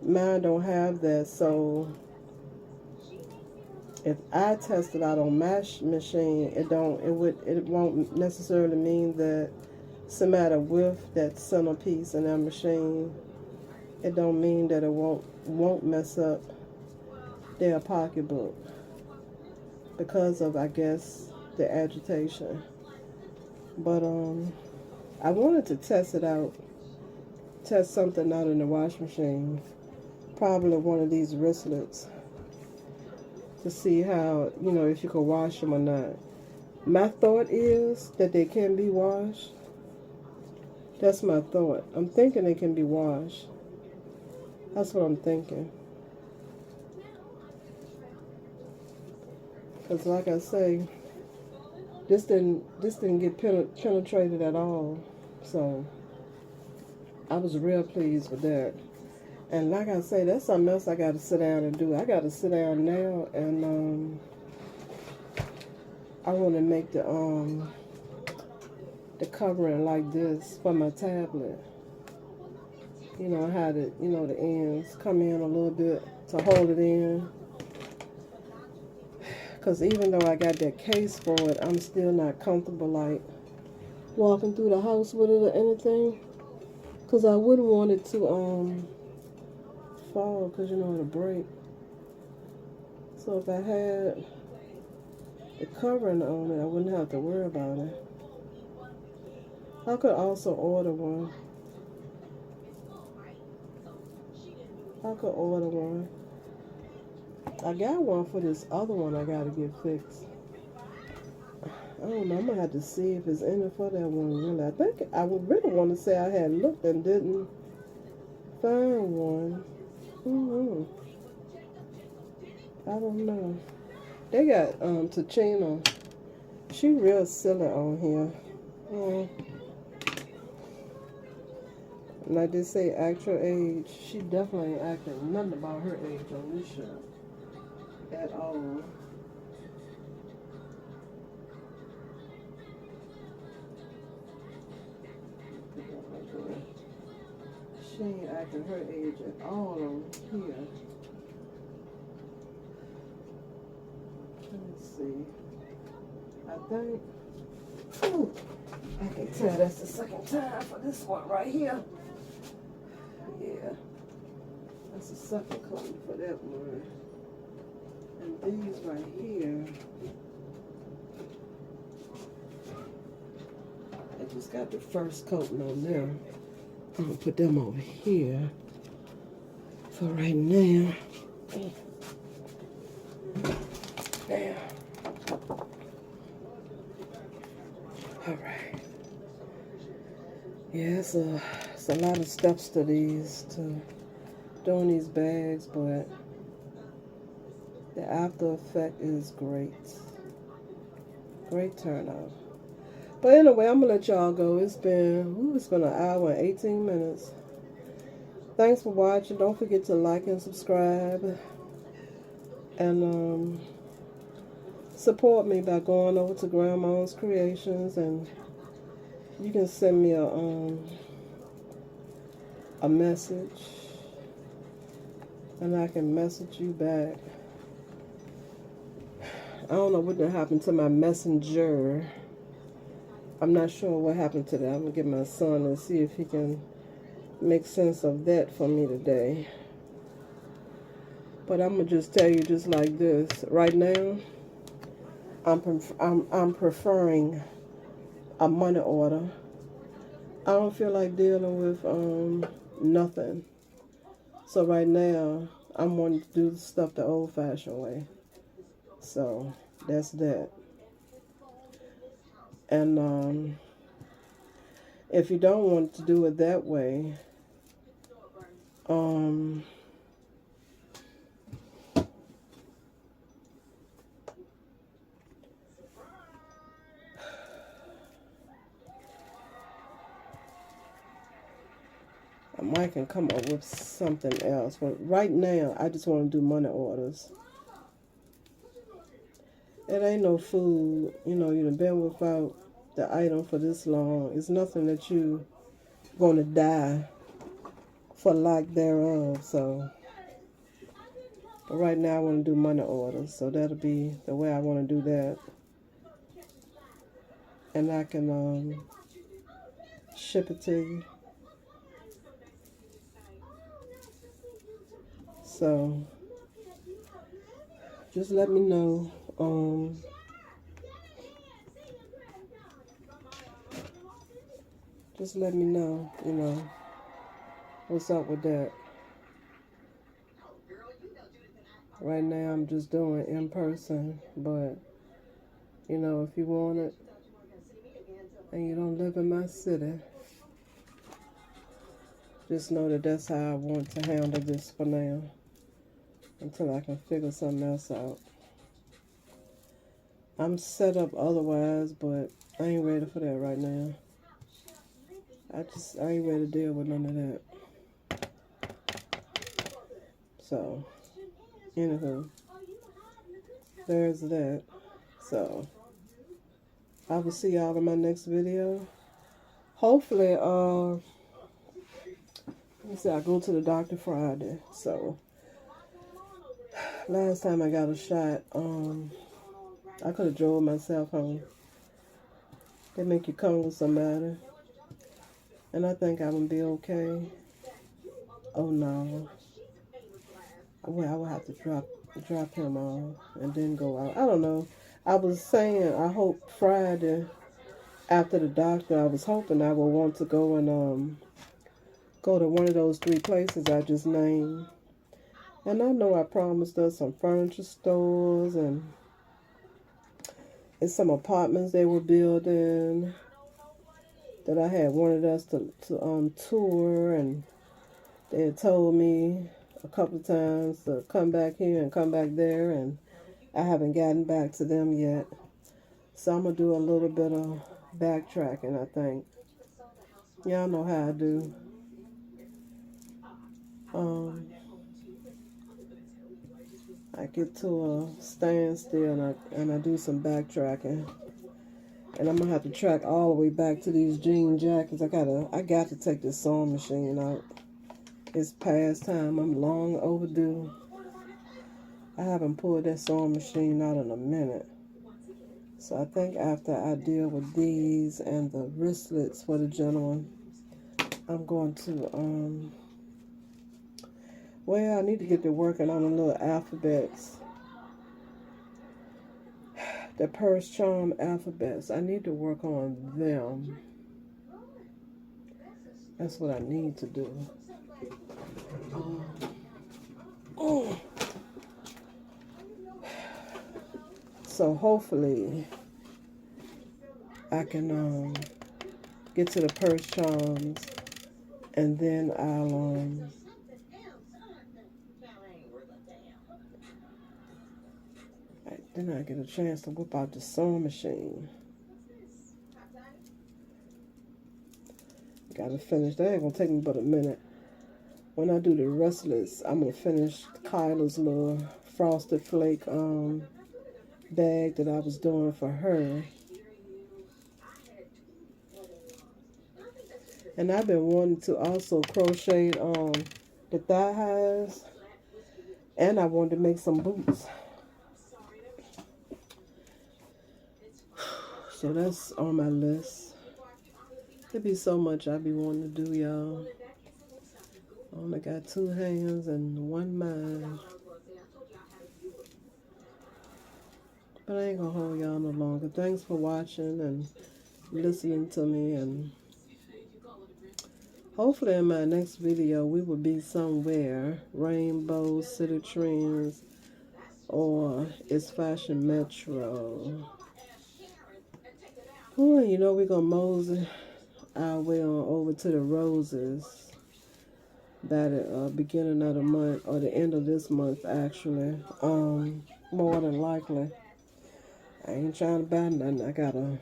Mine don't have that, so if I test it out on my machine, it won't necessarily mean that somebody with that centerpiece in that machine, it don't mean that it won't mess up their pocketbook because of, I guess, the agitation. But I wanted to test something out in the washing machine, probably one of these wristlets, to see how, you know, if you could wash them or not. My thought is that they can be washed. That's my thought. I'm thinking they can be washed. That's what I'm thinking. Because like I say, this didn't get penetrated at all. So I was real pleased with that. And like I say, that's something else I got to sit down and do. I got to sit down now and I want to make the covering like this for my tablet. You know how the ends come in a little bit to hold it in. Because even though I got that case for it, I'm still not comfortable like walking through the house with it or anything. Because I wouldn't want it to fall, because you know it'll break. So if I had the covering on it, I wouldn't have to worry about it. I could also order one. I got one for this other one I gotta get fixed. I don't know, I'm gonna have to see if it's in it for that one, really. I think I would really want to say I had looked and didn't find one. I don't know. They got Tachina. She real silly on here. Like they say, actual age. She definitely ain't acting nothing about her age on this show at all. She ain't acting her age at all on here. Let's see. I think. Ooh, I can tell that's the second time for this one right here. Yeah. That's the second coat for that one. And these right here, I just got the first coating on them. I'm gonna put them over here for right now. Damn. Alright. Yeah, it's a lot of steps to doing these bags, but the after effect is great. Great turnout. But anyway, I'm gonna let y'all go. It's been an hour and 18 minutes. Thanks for watching. Don't forget to like and subscribe. And support me by going over to Grandma's Creations, and you can send me a message, and I can message you back. I don't know what happened to my messenger. I'm not sure what happened to that. I'm gonna get my son and see if he can make sense of that for me today. But I'm gonna just tell you just like this. Right now, I'm preferring a money order. I don't feel like dealing with nothing. So right now, I'm wanting to do the stuff the old-fashioned way. So that's that. And if you don't want to do it that way, I might can come up with something else. But right now, I just want to do money orders. It ain't no food. You know, you've been without the item for this long. It's nothing that you going to die for lack thereof. So, but right now I want to do money orders. So that'll be the way I want to do that. And I can ship it to you. So just let me know. Just let me know, you know, what's up with that. Right now I'm just doing in person, but you know, if you want it and you don't live in my city, just know that that's how I want to handle this for now until I can figure something else out. I'm set up otherwise, but I ain't ready for that right now. I ain't ready to deal with none of that. So, anywho, there's that. So, I will see y'all in my next video. Hopefully, let me see, I go to the doctor Friday. So, last time I got a shot, I could have drove myself home. They make you come with somebody. And I think I'm going to be okay. Oh, no. Well, I will have to drop him off and then go out. I don't know. I was saying, I hope Friday, after the doctor, I was hoping I would want to go and go to one of those 3 places I just named. And I know I promised us some furniture stores and some apartments they were building that I had wanted us to tour, and they had told me a couple of times to come back here and come back there, and I haven't gotten back to them yet. So I'm going to do a little bit of backtracking, I think. Y'all know how I do. I get to a standstill and I do some backtracking. And I'm going to have to track all the way back to these jean jackets. I got to take this sewing machine out. It's past time. I'm long overdue. I haven't pulled that sewing machine out in a minute. So I think after I deal with these and the wristlets for the gentleman, I'm going to, well, I need to get to working on the little alphabets. The purse charm alphabets. I need to work on them. That's what I need to do. So hopefully I can get to the purse charms, and then I get a chance to whip out the sewing machine. Gotta finish. That ain't gonna take me but a minute. When I do the rest of this, I'm gonna finish Kyla's little frosted flake bag that I was doing for her. And I've been wanting to also crochet the thigh highs, and I wanted to make some boots. So that's on my list. There'd be so much I be wanting to do, y'all. I only got 2 hands and 1 mind. But I ain't gonna hold y'all no longer. Thanks for watching and listening to me, and hopefully in my next video we will be somewhere. Rainbow, City Trends, or Is Fashion Metro. Oh, you know we're gonna mosey our way on over to the Roses by the beginning of the month, or the end of this month actually. More than likely. I ain't trying to buy nothing. I gotta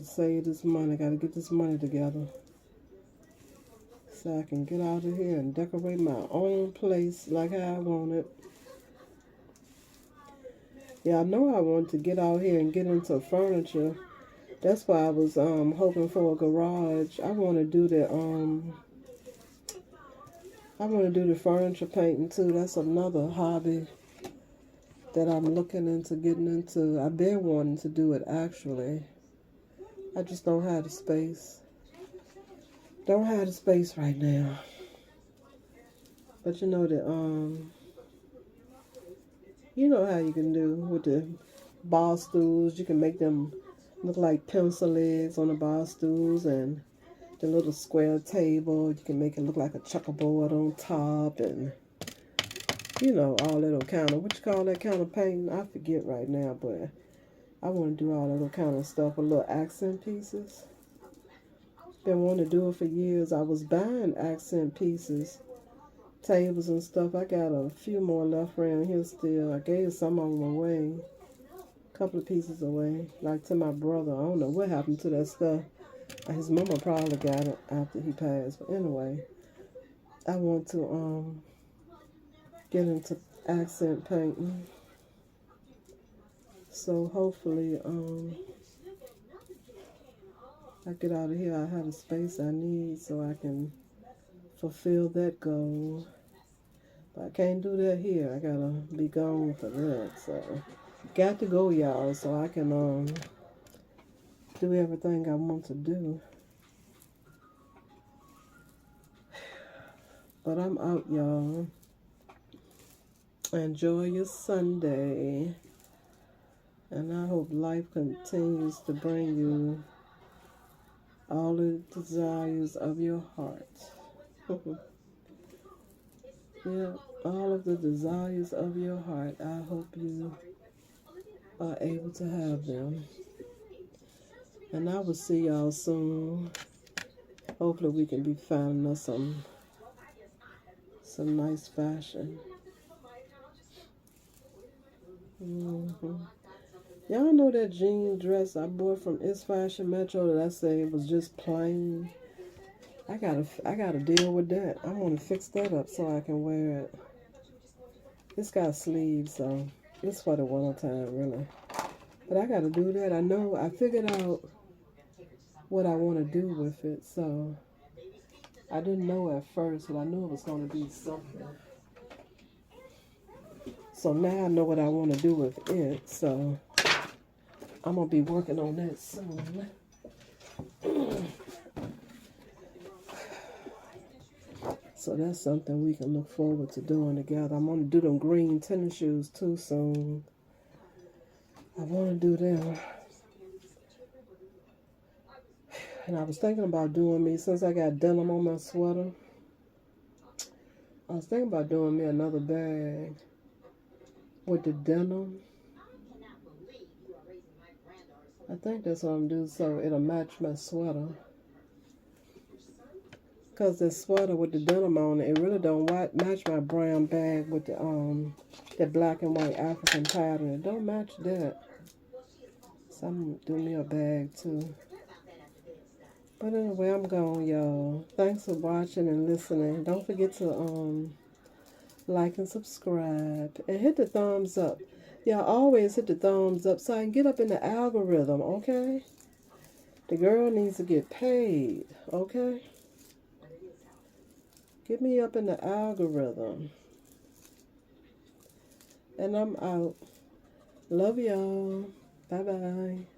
save this money. Gotta get this money together so I can get out of here and decorate my own place like how I want it. Yeah, I know I want to get out here and get into furniture. That's why I was hoping for a garage. I want to do the furniture painting too. That's another hobby that I'm looking into getting into. I've been wanting to do it actually. I just don't have the space. Don't have the space right now. But you know that you know how you can do with the bar stools. You can make them look like pencil legs on the bar stools, and the little square table. You can make it look like a checkerboard on top, and you know, all that kind of, what you call that kind of painting? I forget right now, but I want to do all that kind of stuff with little accent pieces. Been wanting to do it for years. I was buying accent pieces, tables and stuff. I got a few more left around here still. I gave some of them away. A couple of pieces away. Like to my brother. I don't know what happened to that stuff. His mama probably got it after he passed. But anyway, I want to get into accent painting. So hopefully I get out of here. I have the space I need so I can fulfill that goal. But I can't do that here. I gotta be gone for that. So got to go, y'all, so I can do everything I want to do. But I'm out, y'all. Enjoy your Sunday. And I hope life continues to bring you all the desires of your heart. Yeah, all of the desires of your heart. I hope you are able to have them. And I will see y'all soon. Hopefully we can be finding us some nice fashion. Y'all know that jean dress I bought from Is Fashion Metro that I say it was just plain? I gotta deal with that. I want to fix that up so I can wear it. It's got sleeves, so it's for the winter time, really. But I gotta do that. I figured out what I want to do with it, so I didn't know at first, but I knew it was going to be something. So now I know what I want to do with it, so I'm going to be working on that soon. So that's something we can look forward to doing together. I'm going to do them green tennis shoes too soon. I want to do them. And I was thinking about doing me, since I got denim on my sweater, I was thinking about doing me another bag. with the denim. I think that's what I'm doing so it'll match my sweater. Cause the sweater with the denim on it, it really don't match my brown bag with the black and white African pattern. It don't match that. So I'm gonna do me a bag too. But anyway, I'm gone, y'all. Thanks for watching and listening. Don't forget to like and subscribe and hit the thumbs up. Y'all always hit the thumbs up so I can get up in the algorithm, okay? The girl needs to get paid, okay? Get me up in the algorithm. And I'm out. Love y'all. Bye-bye.